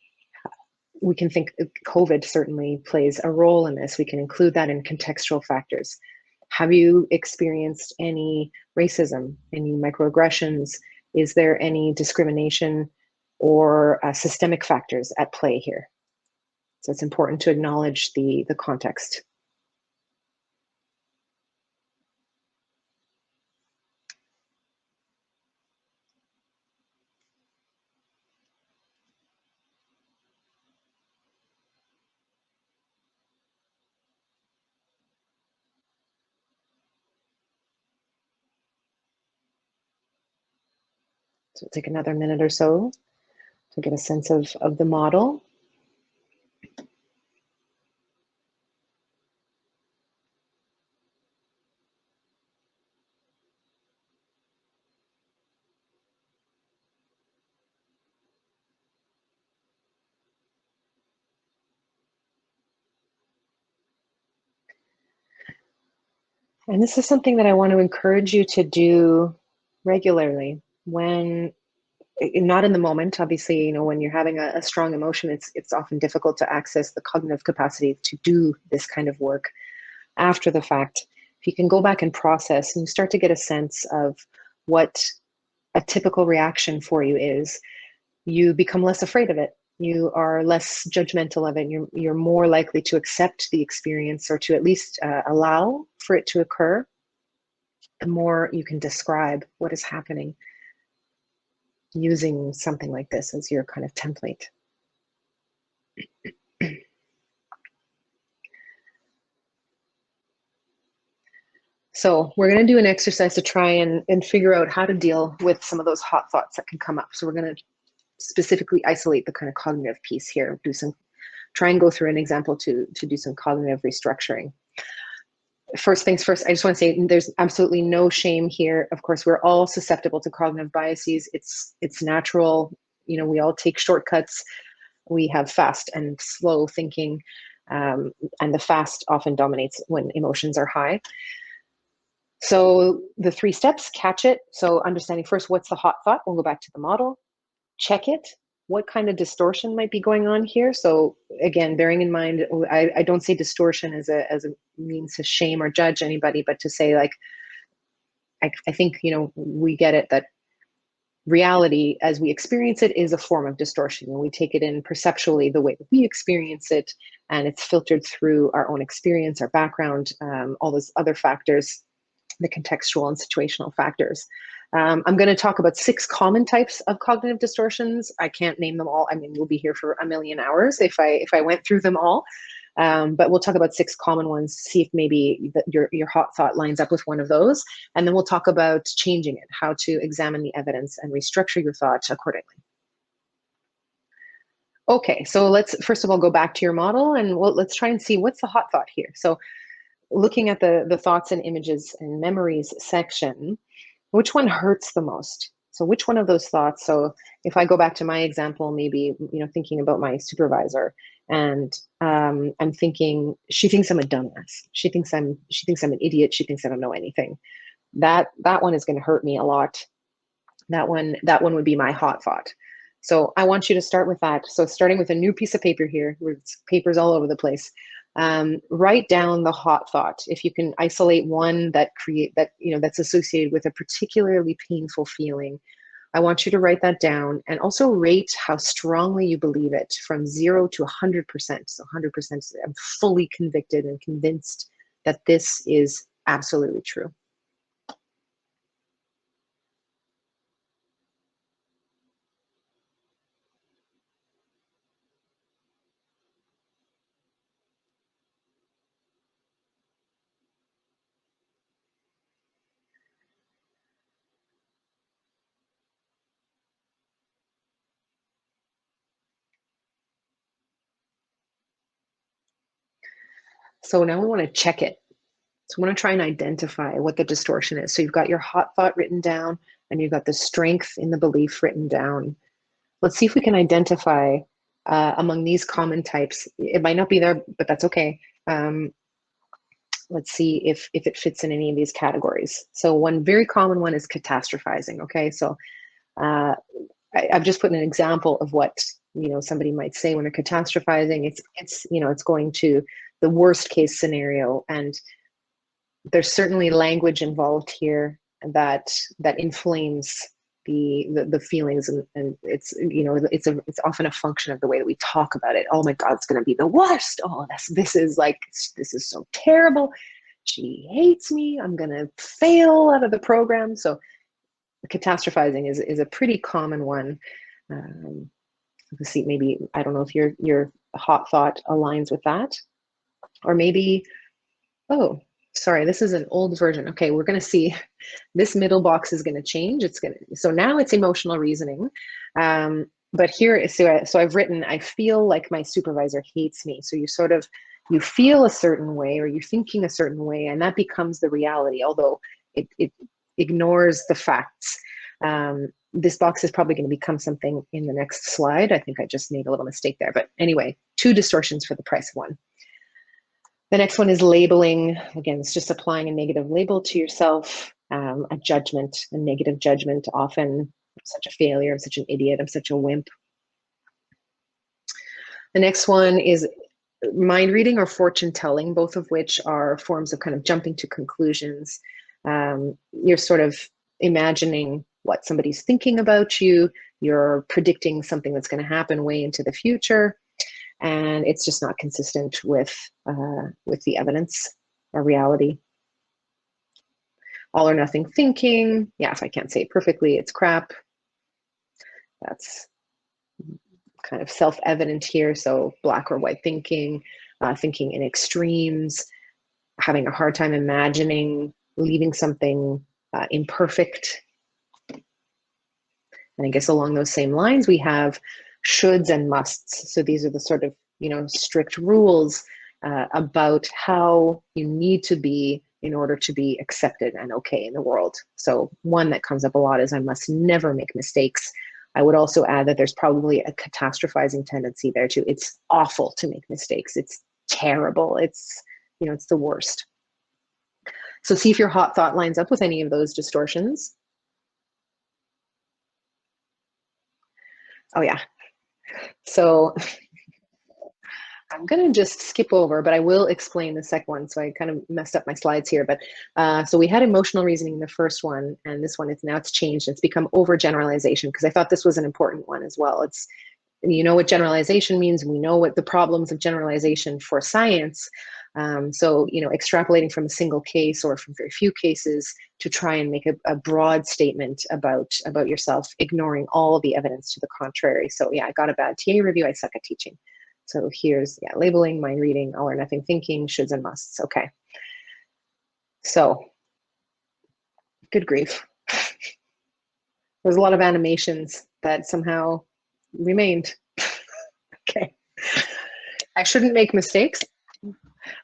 We can think COVID certainly plays a role in this. We can include that in contextual factors. Have you experienced any racism, any microaggressions? Is there any discrimination or systemic factors at play here? So it's important to acknowledge the context. So take another minute or so to get a sense of the model. And this is something that I want to encourage you to do regularly when, not in the moment, obviously, when you're having a strong emotion, it's often difficult to access the cognitive capacity to do this kind of work after the fact. If you can go back and process and you start to get a sense of what a typical reaction for you is, you become less afraid of it. You are less judgmental of it. You're more likely to accept the experience, or to at least allow for it to occur. The more you can describe what is happening using something like this as your kind of template. So we're going to do an exercise to try and figure out how to deal with some of those hot thoughts that can come up. So we're going to specifically isolate the kind of cognitive piece here, try and go through an example to do some cognitive restructuring. First things first, I just want to say there's absolutely no shame here. Of course, we're all susceptible to cognitive biases. It's natural. We all take shortcuts. We have fast and slow thinking, and the fast often dominates when emotions are high. So the 3 steps: catch it. So understanding first, what's the hot thought? We'll go back to the model. Check it. What kind of distortion might be going on here? So again, bearing in mind, I don't say distortion as a means to shame or judge anybody, but to say, like, I think, we get it, that reality as we experience it is a form of distortion, and we take it in perceptually the way that we experience it, and it's filtered through our own experience, our background, all those other factors, the contextual and situational factors. I'm going to talk about 6 common types of cognitive distortions. I can't name them all. I mean, we'll be here for a million hours if I went through them all. But we'll talk about 6 common ones, see if maybe your hot thought lines up with one of those. And then we'll talk about changing it, how to examine the evidence and restructure your thoughts accordingly. Okay, so let's first of all go back to your model, and let's try and see what's the hot thought here. So looking at the thoughts and images and memories section, which one hurts the most? So which one of those thoughts? So if I go back to my example, maybe, thinking about my supervisor, and I'm thinking, she thinks I'm a dumbass. She thinks I'm an idiot. She thinks I don't know anything. That one is going to hurt me a lot. That one would be my hot thought. So I want you to start with that. So starting with a new piece of paper here, where it's papers all over the place. Write down the hot thought. If you can isolate one that's associated with a particularly painful feeling, I want you to write that down, and also rate how strongly you believe it from 0 to 100%. So 100%, I'm fully convicted and convinced that this is absolutely true. So now we want to check it. So we want to try and identify what the distortion is. So you've got your hot thought written down, and you've got the strength in the belief written down. Let's see if we can identify among these common types. It might not be there, but that's okay. let's see if it fits in any of these categories. So one very common one is catastrophizing. Okay, so I've just put an example of what somebody might say when they're catastrophizing. It's going to the worst case scenario, and there's certainly language involved here that inflames the feelings, and it's often a function of the way that we talk about it. Oh my God, it's going to be the worst. Oh, this is so terrible. She hates me. I'm going to fail out of the program. So catastrophizing is a pretty common one. Let's see, maybe, I don't know if your hot thought aligns with that, or maybe, oh, sorry, this is an old version. Okay, we're going to see this middle box is going to change. So now it's emotional reasoning. But here, so I've written, I feel like my supervisor hates me. So you feel a certain way, or you're thinking a certain way, and that becomes the reality, although it ignores the facts. This box is probably going to become something in the next slide. I think I just made a little mistake there. But anyway, 2 distortions for the price of 1. The next one is labeling. Again, it's just applying a negative label to yourself, a judgment, a negative judgment, often I'm such a failure, I'm such an idiot, I'm such a wimp. The next one is mind reading or fortune telling, both of which are forms of kind of jumping to conclusions. You're sort of imagining what somebody's thinking about you, you're predicting something that's going to happen way into the future, and it's just not consistent with the evidence or reality. All or nothing thinking. Yeah, if I can't say it perfectly, it's crap. That's kind of self-evident here. So black or white thinking, thinking in extremes, having a hard time imagining, leaving something imperfect. And I guess along those same lines, we have shoulds and musts. So these are the sort of, strict rules about how you need to be in order to be accepted and okay in the world. So one that comes up a lot is I must never make mistakes. I would also add that there's probably a catastrophizing tendency there too. It's awful to make mistakes. It's terrible. It's the worst. So see if your hot thought lines up with any of those distortions. Oh yeah. So I'm going to just skip over, but I will explain the second one. So I kind of messed up my slides here. But so we had emotional reasoning in the first one, and this one it's changed. It's become overgeneralization, because I thought this was an important one as well. It's, what generalization means. We know what the problems of generalization for science. So, extrapolating from a single case or from very few cases to try and make a broad statement about yourself, ignoring all the evidence to the contrary. So yeah, I got a bad TA review. I suck at teaching. So here's, labeling, mind reading, all or nothing thinking, shoulds and musts. Okay. So, good grief. There's a lot of animations that somehow remained. Okay. I shouldn't make mistakes. I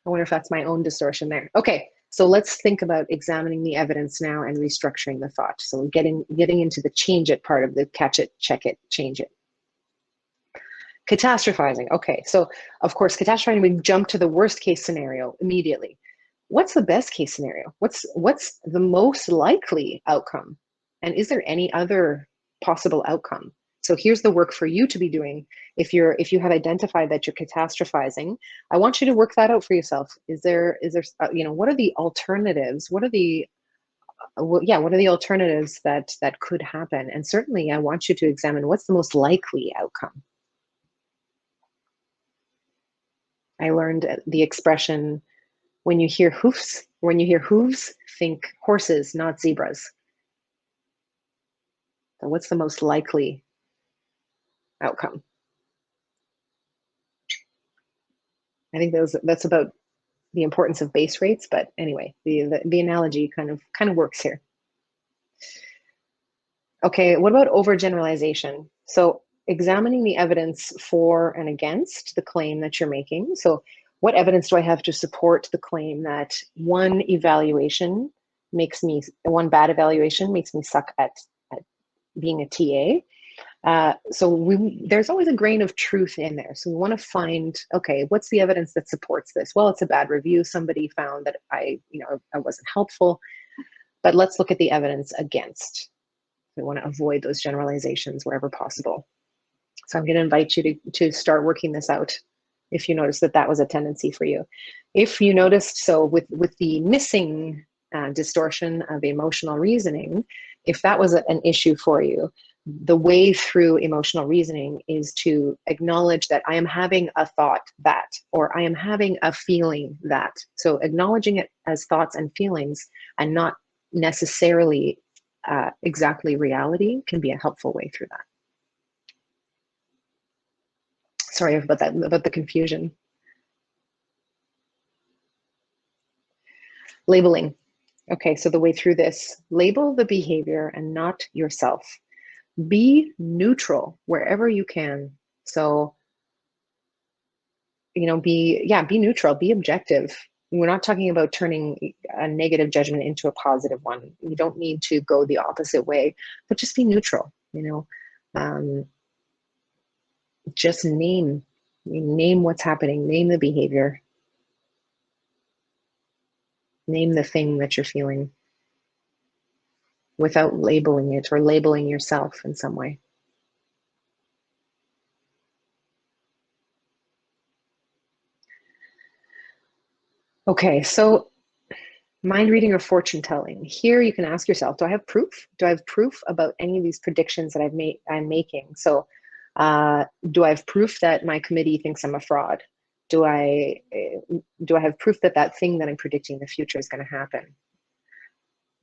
wonder if that's my own distortion there. Okay, so let's think about examining the evidence now and restructuring the thought. So getting into the change it part of the catch it, check it, change it. Catastrophizing. Okay, so of course, catastrophizing, we jump to the worst case scenario immediately. What's the best case scenario? What's the most likely outcome? And is there any other possible outcome? So here's the work for you to be doing. If you have identified that you're catastrophizing, I want you to work that out for yourself. Is there what are the alternatives? What are the alternatives that could happen? And certainly I want you to examine what's the most likely outcome. I learned the expression, when you hear hooves, think horses, not zebras. So what's the most likely outcome? I think that's about the importance of base rates, but anyway, the analogy kind of works here. Okay, what about overgeneralization? So examining the evidence for and against the claim that you're making. So what evidence do I have to support the claim that one bad evaluation makes me suck at being a TA? So there's always a grain of truth in there. So we want to find, okay, what's the evidence that supports this? Well, it's a bad review. Somebody found that I wasn't helpful, but let's look at the evidence against. We want to avoid those generalizations wherever possible. So I'm going to invite you to start working this out if you notice that was a tendency for you. If you noticed, so with the missing distortion of emotional reasoning, if that was an issue for you, the way through emotional reasoning is to acknowledge that I am having a thought that, or I am having a feeling that. So acknowledging it as thoughts and feelings and not necessarily exactly reality can be a helpful way through that. Sorry about that, about the confusion. Labeling. Okay, so the way through this, label the behavior and not yourself. Be neutral wherever you can. So, be neutral, be objective. We're not talking about turning a negative judgment into a positive one. You don't need to go the opposite way, but just be neutral, just name what's happening, name the behavior, name the thing that you're feeling without labeling it or labeling yourself in some way. Okay, so mind reading or fortune telling. Here you can ask yourself, do I have proof? Do I have proof about any of these predictions that I'm making? So do I have proof that my committee thinks I'm a fraud? Do I have proof that thing that I'm predicting in the future is going to happen?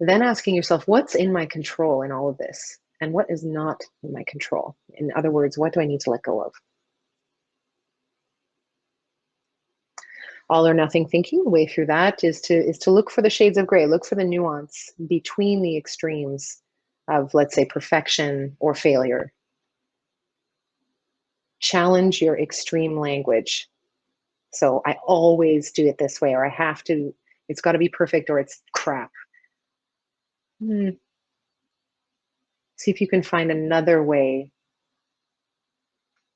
Then asking yourself, what's in my control in all of this? And what is not in my control? In other words, what do I need to let go of? All or nothing thinking, the way through that is to look for the shades of gray, look for the nuance between the extremes of, let's say, perfection or failure. Challenge your extreme language. So I always do it this way, or I have to, it's got to be perfect or it's crap. See if you can find another way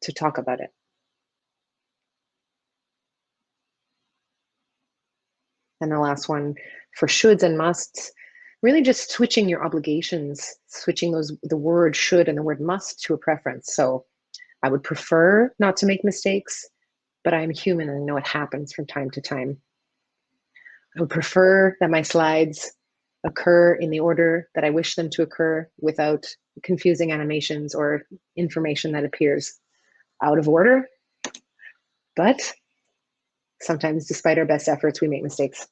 to talk about it. And the last one, for shoulds and musts, really just switching your obligations, switching the word should and the word must to a preference. So I would prefer not to make mistakes, but I'm human and I know it happens from time to time. I would prefer that my slides occur in the order that I wish them to occur without confusing animations or information that appears out of order. But sometimes, despite our best efforts, we make mistakes.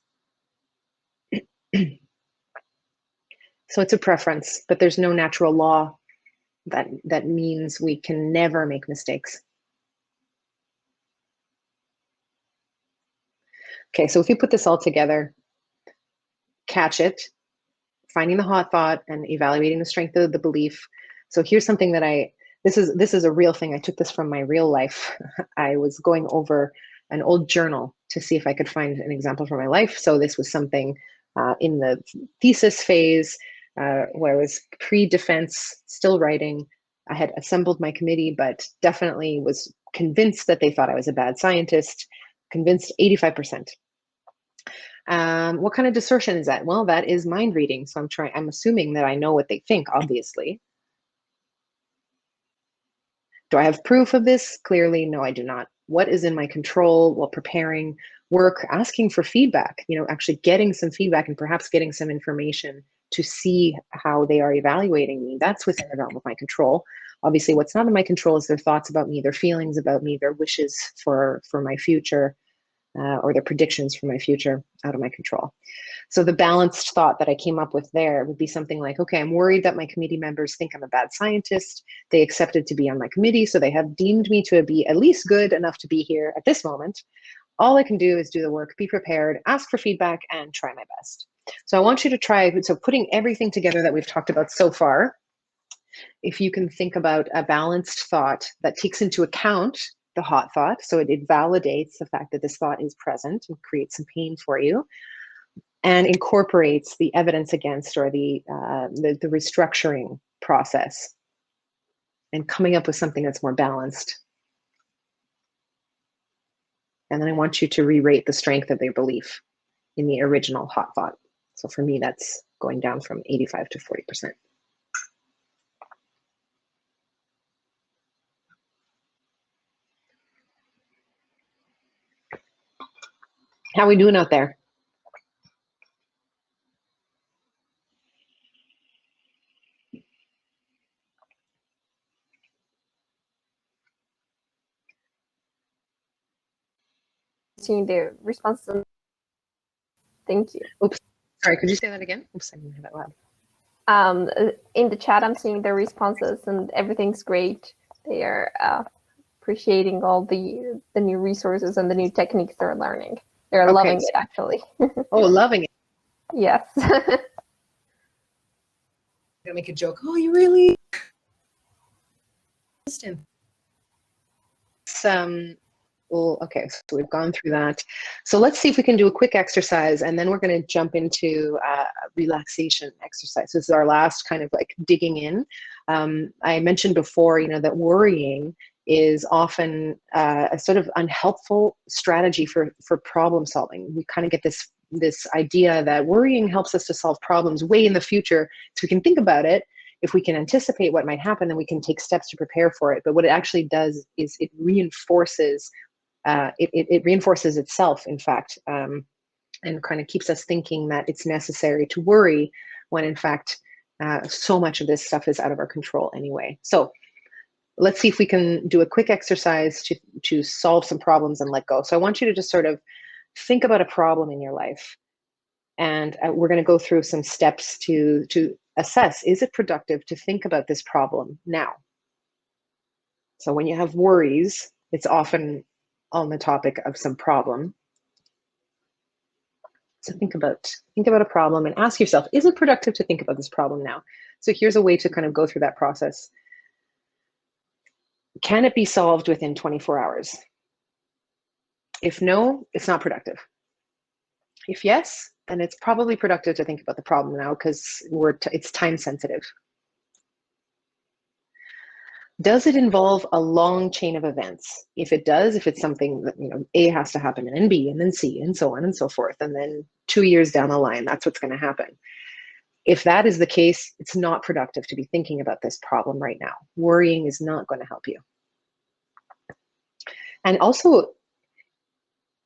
So it's a preference, but there's no natural law that means we can never make mistakes. Okay, so if you put this all together, catch it, finding the hot thought and evaluating the strength of the belief. So here's something that this is a real thing. I took this from my real life. I was going over an old journal to see if I could find an example from my life. So this was something in the thesis phase where I was pre-defense, still writing. I had assembled my committee, but definitely was convinced that they thought I was a bad scientist, convinced 85%. What kind of distortion is that? Well, that is mind reading. So I'm assuming that I know what they think, obviously. Do I have proof of this? Clearly, no, I do not. What is in my control while preparing work, asking for feedback, actually getting some feedback and perhaps getting some information to see how they are evaluating me? That's within the realm of my control. Obviously, what's not in my control is their thoughts about me, their feelings about me, their wishes for my future, or their predictions for my future, out of my control. So the balanced thought that I came up with there would be something like, okay, I'm worried that my committee members think I'm a bad scientist. They accepted to be on my committee, so they have deemed me to be at least good enough to be here at this moment. All I can do is do the work, be prepared, ask for feedback, and try my best. So I want you to try, so putting everything together that we've talked about so far, if you can think about a balanced thought that takes into account the hot thought, so it validates the fact that this thought is present and creates some pain for you, and incorporates the evidence against or the restructuring process. and coming up with something that's more balanced. And then I want you to re-rate the strength of your belief in the original hot thought. So for me, that's going down from 85 to 40%. How are we doing out there? Seeing the responses. Thank you. Oops, sorry, could you say that again? Oops, I didn't hear that loud. In the chat, I'm seeing the responses and everything's great. They are appreciating all the new resources and the new techniques they're learning. They're Okay, loving it, actually. Oh, loving it. Yes. I'm gonna make a joke. Oh, you really? Well, okay, so we've gone through that. So let's see if we can do a quick exercise, and then we're going to jump into relaxation exercise. This is our last kind of like digging in. I mentioned before, you know, that worrying is often a sort of unhelpful strategy for problem solving. We kind of get this idea that worrying helps us to solve problems way in the future, so we can think about it. If we can anticipate what might happen, then we can take steps to prepare for it. But what it actually does is it reinforces it reinforces itself, in fact, and kind of keeps us thinking that it's necessary to worry when, in fact, so much of this stuff is out of our control anyway. So let's see if we can do a quick exercise to solve some problems and let go. So I want you to just sort of think about a problem in your life. And we're going to go through some steps to assess, is it productive to think about this problem now? So when you have worries, it's often on the topic of some problem. So think about a problem and ask yourself, is it productive to think about this problem now? So here's a way to kind of go through that process. Can it be solved within 24 hours? If no, it's not productive. If yes, then it's probably productive to think about the problem now because it's time sensitive. Does it involve a long chain of events? If it does, if it's something that, you know, A has to happen and then B and then C and so on and so forth, and then 2 years down the line, that's what's going to happen. If that is the case, it's not productive to be thinking about this problem right now. Worrying is not going to help you. And also,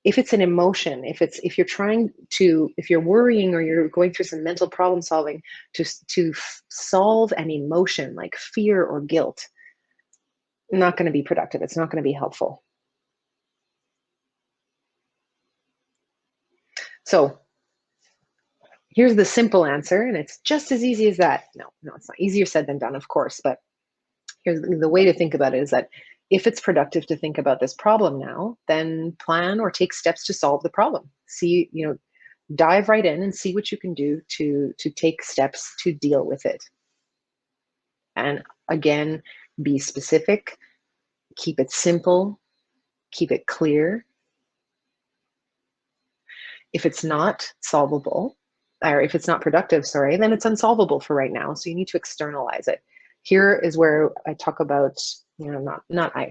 if it's an emotion, if you're worrying or you're going through some mental problem solving to solve an emotion like fear or guilt, not going to be productive. It's not going to be helpful. So here's the simple answer, and it's just as easy as that. No, it's not. Easier said than done, of course, but here's the way to think about it is that if it's productive to think about this problem now, then plan or take steps to solve the problem. See, you know, dive right in and see what you can do to take steps to deal with it. And again, be specific, keep it simple, keep it clear. If it's not solvable, or if it's not productive, sorry, then it's unsolvable for right now. So you need to externalize it. Here is where I talk about, you know,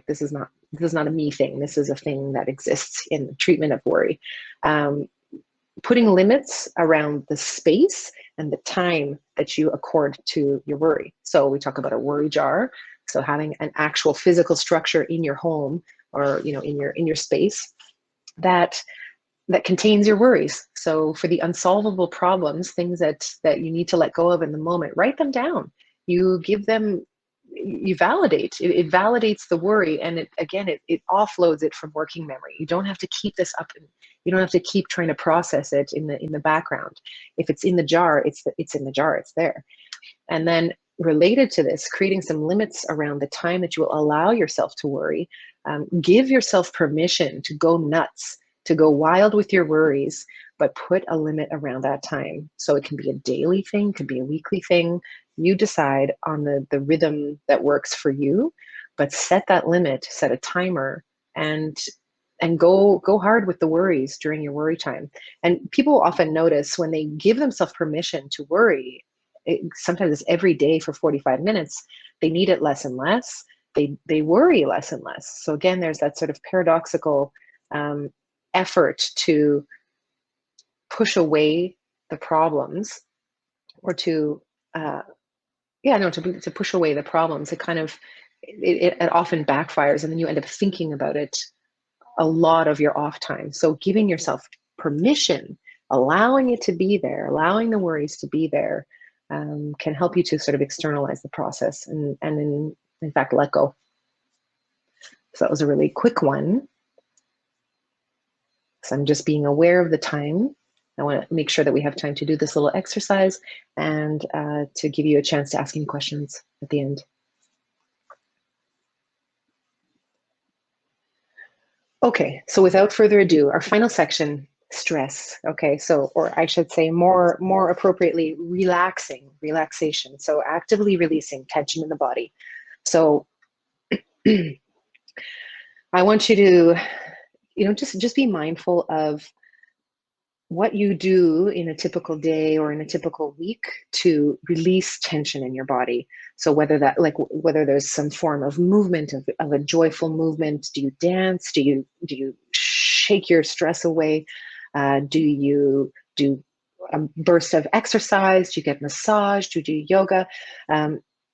this is not a me thing. This is a thing that exists in the treatment of worry. Putting limits around the space and the time that you accord to your worry. So we talk about a worry jar. So having an actual physical structure in your home or, you know, in your space that contains your worries. So for the unsolvable problems, things that you need to let go of in the moment, write them down. You give them, you validate. It validates the worry, and it offloads it from working memory. You don't have to keep this up, and you don't have to keep trying to process it in the background. If it's in the jar, it's in the jar. It's there. And then related to this, creating some limits around the time that you will allow yourself to worry. Give yourself permission to go nuts, to go wild with your worries, but put a limit around that time. So it can be a daily thing, could be a weekly thing. You decide on the rhythm that works for you, but set that limit, set a timer, and go hard with the worries during your worry time. And people often notice when they give themselves permission to worry, sometimes it's every day for 45 minutes, they need it less and less. They worry less and less. So again, there's that sort of paradoxical effort to push away the problems, or to to push away the problems. It kind of it often backfires, and then you end up thinking about it a lot of your off time. So giving yourself permission, allowing it to be there, allowing the worries to be there, can help you to sort of externalize the process and in fact let go. So that was a really quick one. So I'm just being aware of the time. I want to make sure that we have time to do this little exercise and to give you a chance to ask any questions at the end. Okay, so without further ado, our final section, stress. Okay, so, or I should say more appropriately, relaxation. So actively releasing tension in the body. So I want you to, just be mindful of what you do in a typical day or in a typical week to release tension in your body. So whether there's some form of movement, of a joyful movement. Do you dance? Do you shake your stress away? Do you do a burst of exercise? Do you get massage? Do you do yoga?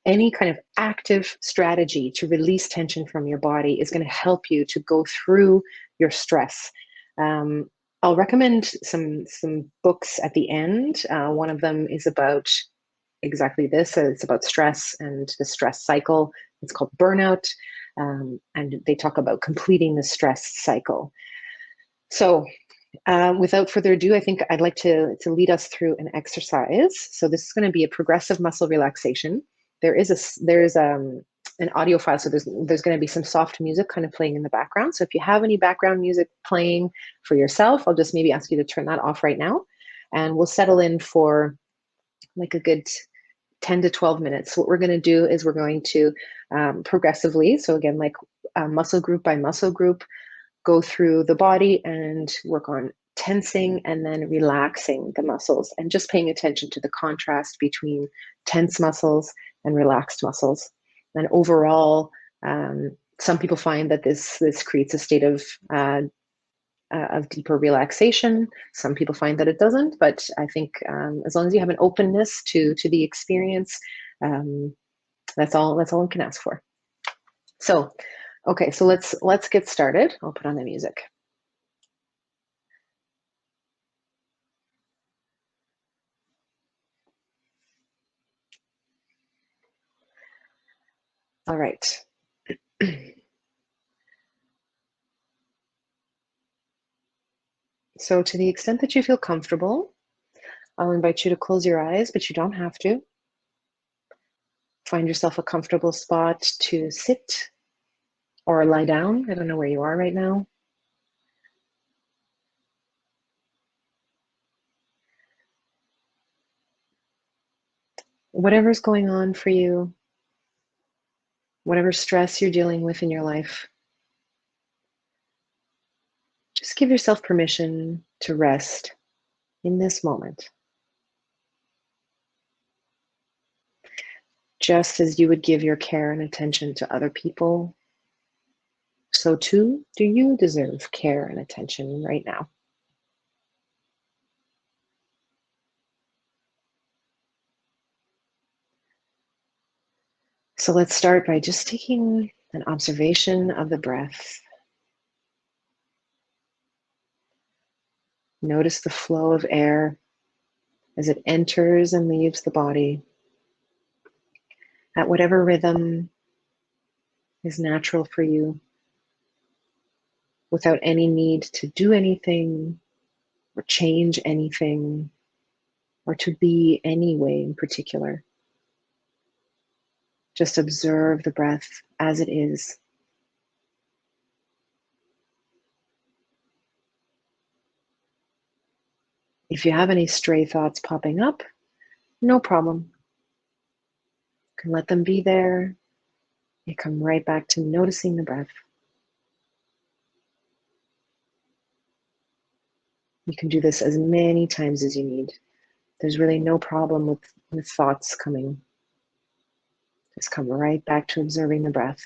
Any kind of active strategy to release tension from your body is going to help you to go through your stress. I'll recommend some books at the end. One of them is about exactly this. It's about stress and the stress cycle. It's called Burnout, and they talk about completing the stress cycle. So without further ado, I think I'd like to lead us through an exercise. So this is going to be a progressive muscle relaxation. There is an audio file, so there's going to be some soft music kind of playing in the background. So if you have any background music playing for yourself, I'll just maybe ask you to turn that off right now, and we'll settle in for like a good 10 to 12 minutes. What we're going to do is we're going to progressively, so again, like muscle group by muscle group, go through the body and work on tensing and then relaxing the muscles, and just paying attention to the contrast between tense muscles and relaxed muscles. And overall, some people find that this creates a state of deeper relaxation. Some people find that it doesn't, but I think as long as you have an openness to the experience, that's all we can ask for. So, okay, so let's get started. I'll put on the music. All right. So to the extent that you feel comfortable, I'll invite you to close your eyes, but you don't have to. Find yourself a comfortable spot to sit or lie down. I don't know where you are right now. Whatever's going on for you, whatever stress you're dealing with in your life, just give yourself permission to rest in this moment. Just as you would give your care and attention to other people, so too do you deserve care and attention right now. So let's start by just taking an observation of the breath. Notice the flow of air as it enters and leaves the body at whatever rhythm is natural for you, without any need to do anything or change anything or to be any way in particular. Just observe the breath as it is. If you have any stray thoughts popping up, no problem. You can let them be there. You come right back to noticing the breath. You can do this as many times as you need. There's really no problem with thoughts coming. Just come right back to observing the breath.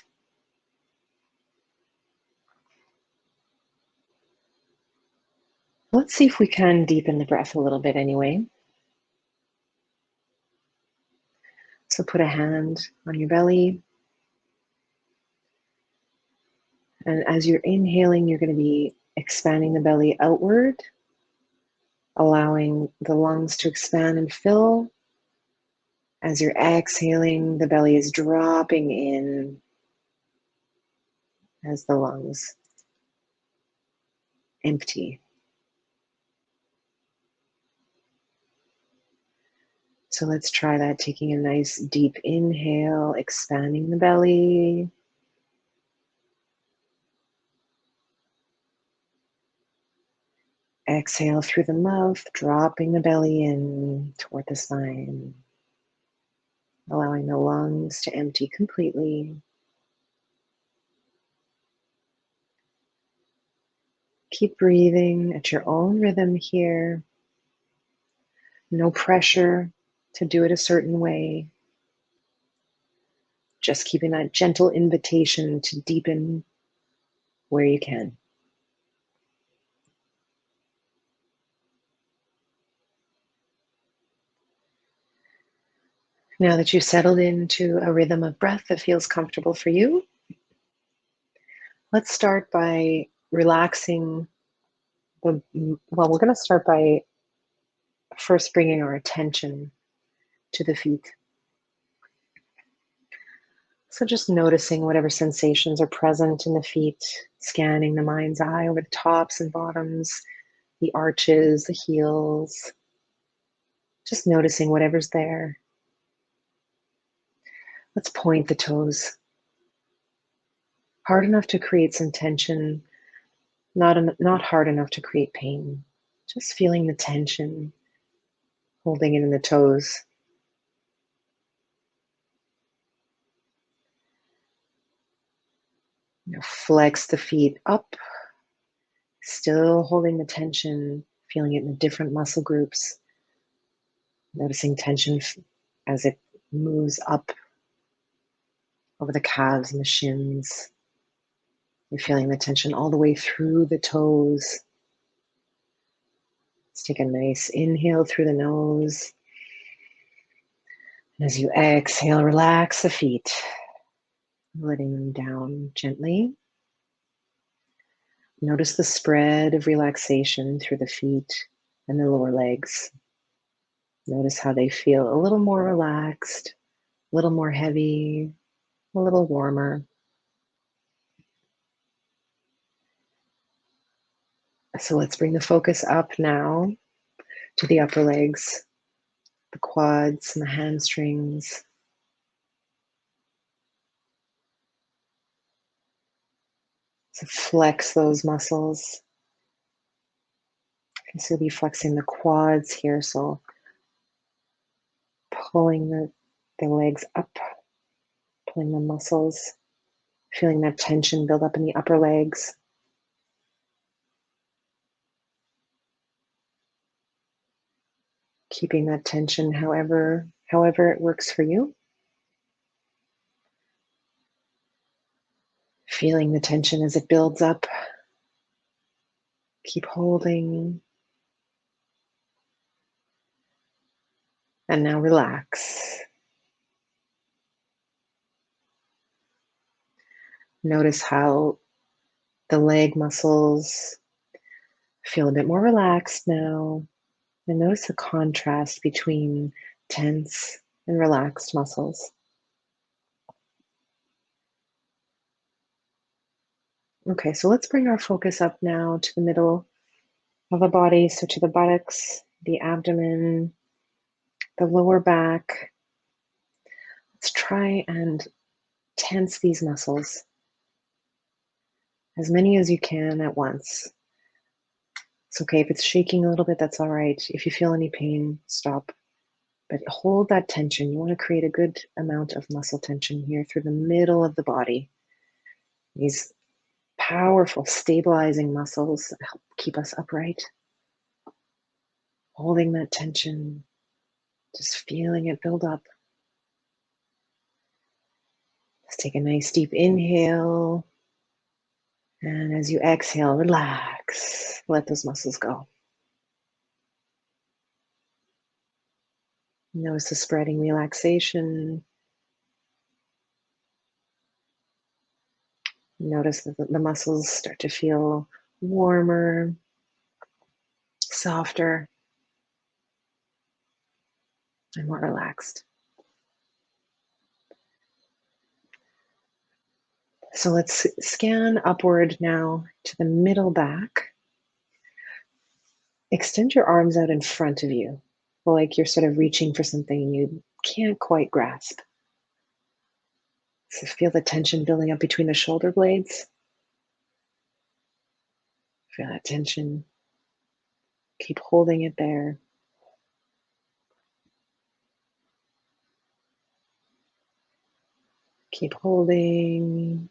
Let's see if we can deepen the breath a little bit anyway. So put a hand on your belly. And as you're inhaling, you're going to be expanding the belly outward, allowing the lungs to expand and fill. As you're exhaling, the belly is dropping in as the lungs empty. So let's try that, taking a nice deep inhale, expanding the belly. Exhale through the mouth, dropping the belly in toward the spine, allowing the lungs to empty completely. Keep breathing at your own rhythm here. No pressure to do it a certain way. Just keeping that gentle invitation to deepen where you can. Now that you've settled into a rhythm of breath that feels comfortable for you, let's start by relaxing. We're going to start by first bringing our attention to the feet. So just noticing whatever sensations are present in the feet, scanning the mind's eye over the tops and bottoms, the arches, the heels, just noticing whatever's there. Let's point the toes. Hard enough to create some tension, not hard enough to create pain. Just feeling the tension, holding it in the toes. Flex the feet up, still holding the tension, feeling it in the different muscle groups. Noticing tension as it moves up over the calves and the shins. You're feeling the tension all the way through the toes. Let's take a nice inhale through the nose. And as you exhale, relax the feet, letting them down gently. Notice the spread of relaxation through the feet and the lower legs. Notice how they feel a little more relaxed, a little more heavy, a little warmer. So let's bring the focus up now to the upper legs, the quads and the hamstrings. So flex those muscles. You can still be flexing the quads here, so pulling the legs up, pulling the muscles, feeling that tension build up in the upper legs. Keeping that tension however it works for you. Feeling the tension as it builds up. Keep holding. And now relax. Notice how the leg muscles feel a bit more relaxed now. And notice the contrast between tense and relaxed muscles. Okay, so let's bring our focus up now to the middle of the body, so to the buttocks, the abdomen, the lower back. Let's try and tense these muscles, as many as you can at once. It's okay if it's shaking a little bit, that's all right. If you feel any pain, stop. But hold that tension. You want to create a good amount of muscle tension here through the middle of the body. These powerful stabilizing muscles help keep us upright. Holding that tension, just feeling it build up. Let's take a nice deep inhale. And as you exhale, relax. Let those muscles go. Notice the spreading relaxation. Notice that the muscles start to feel warmer, softer, and more relaxed. So let's scan upward now to the middle back. Extend your arms out in front of you, like you're sort of reaching for something you can't quite grasp. So feel the tension building up between the shoulder blades. Feel that tension. Keep holding it there. Keep holding.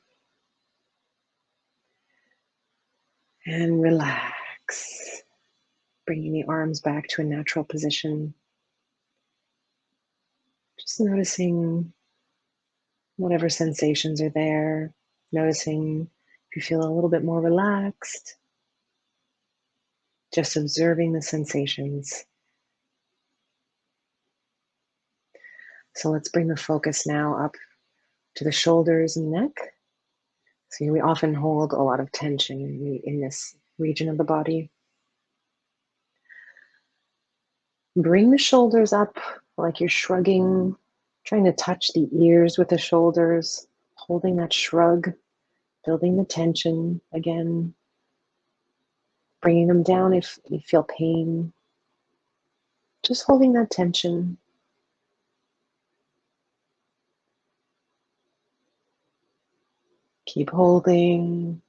And relax. Bringing the arms back to a natural position. Just noticing whatever sensations are there. Noticing if you feel a little bit more relaxed. Just observing the sensations. So let's bring the focus now up to the shoulders and neck. So we often hold a lot of tension in this region of the body. Bring the shoulders up like you're shrugging, trying to touch the ears with the shoulders, holding that shrug, building the tension again, bringing them down if you feel pain, just holding that tension. Keep holding.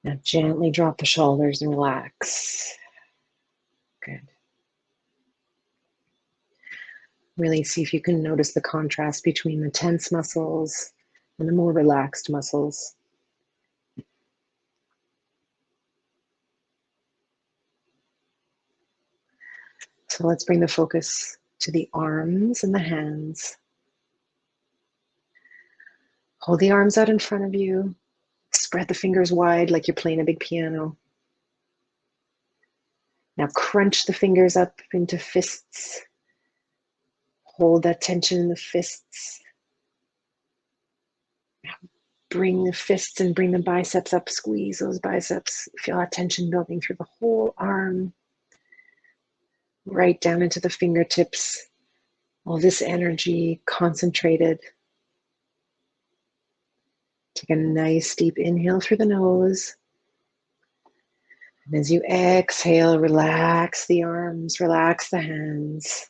Now gently drop the shoulders and relax. Good. Really see if you can notice the contrast between the tense muscles and the more relaxed muscles. So let's bring the focus to the arms and the hands. Hold the arms out in front of you. Spread the fingers wide like you're playing a big piano. Now crunch the fingers up into fists. Hold that tension in the fists. Now bring the fists and bring the biceps up. Squeeze those biceps. Feel that tension building through the whole arm. Right down into the fingertips. All this energy concentrated. Take a nice deep inhale through the nose. And as you exhale, relax the arms, relax the hands.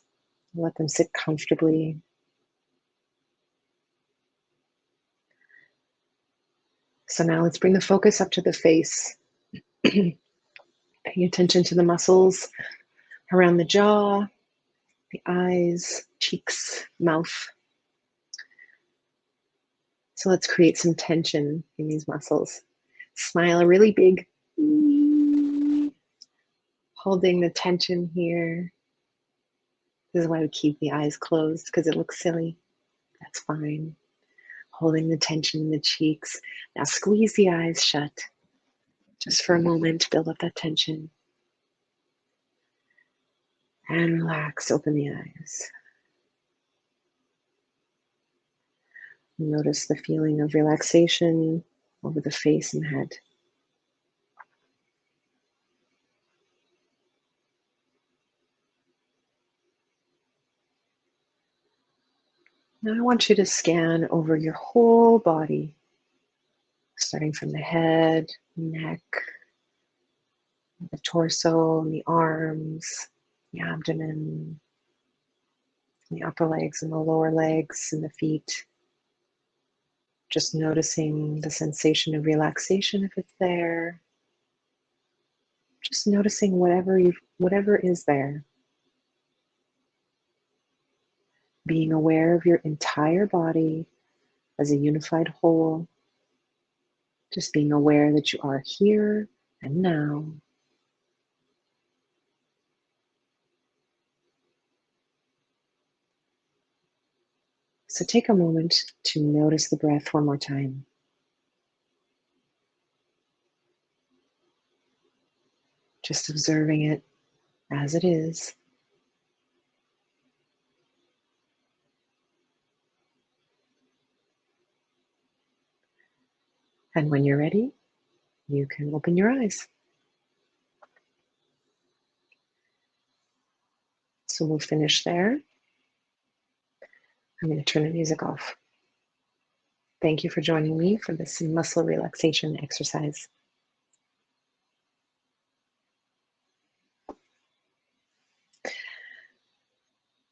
Let them sit comfortably. So now let's bring the focus up to the face. Paying attention to the muscles around the jaw, the eyes, cheeks, mouth. So let's create some tension in these muscles. Smile a really big, holding the tension here. This is why we keep the eyes closed, because it looks silly. That's fine. Holding the tension in the cheeks. Now squeeze the eyes shut. Just for a moment, build up that tension. And relax, open the eyes. Notice the feeling of relaxation over the face and head. Now I want you to scan over your whole body, starting from the head, neck, the torso, and the arms, the abdomen, the upper legs and the lower legs and the feet. Just noticing the sensation of relaxation if it's there. Just noticing whatever is there. Being aware of your entire body as a unified whole. Just being aware that you are here and now. So take a moment to notice the breath one more time. Just observing it as it is. And when you're ready, you can open your eyes. So we'll finish there. I'm going to turn the music off. Thank you for joining me for this muscle relaxation exercise.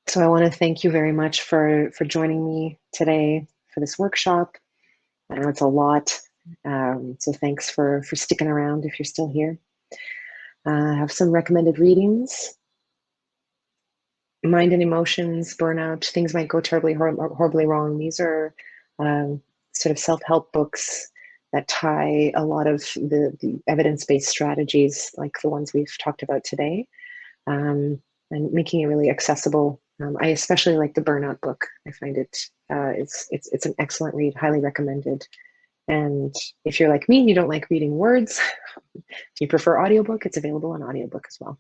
So I want to thank you very much for joining me today for this workshop. I know it's a lot, so thanks for sticking around if you're still here. I have some recommended readings. Mind and Emotions, Burnout, Things Might Go Terribly, Horribly Wrong. These are sort of self-help books that tie a lot of the evidence-based strategies like the ones we've talked about today, and making it really accessible. I especially like the Burnout book. I find it's an excellent read, highly recommended. And if you're like me and you don't like reading words, if you prefer audiobook, it's available on audiobook as well.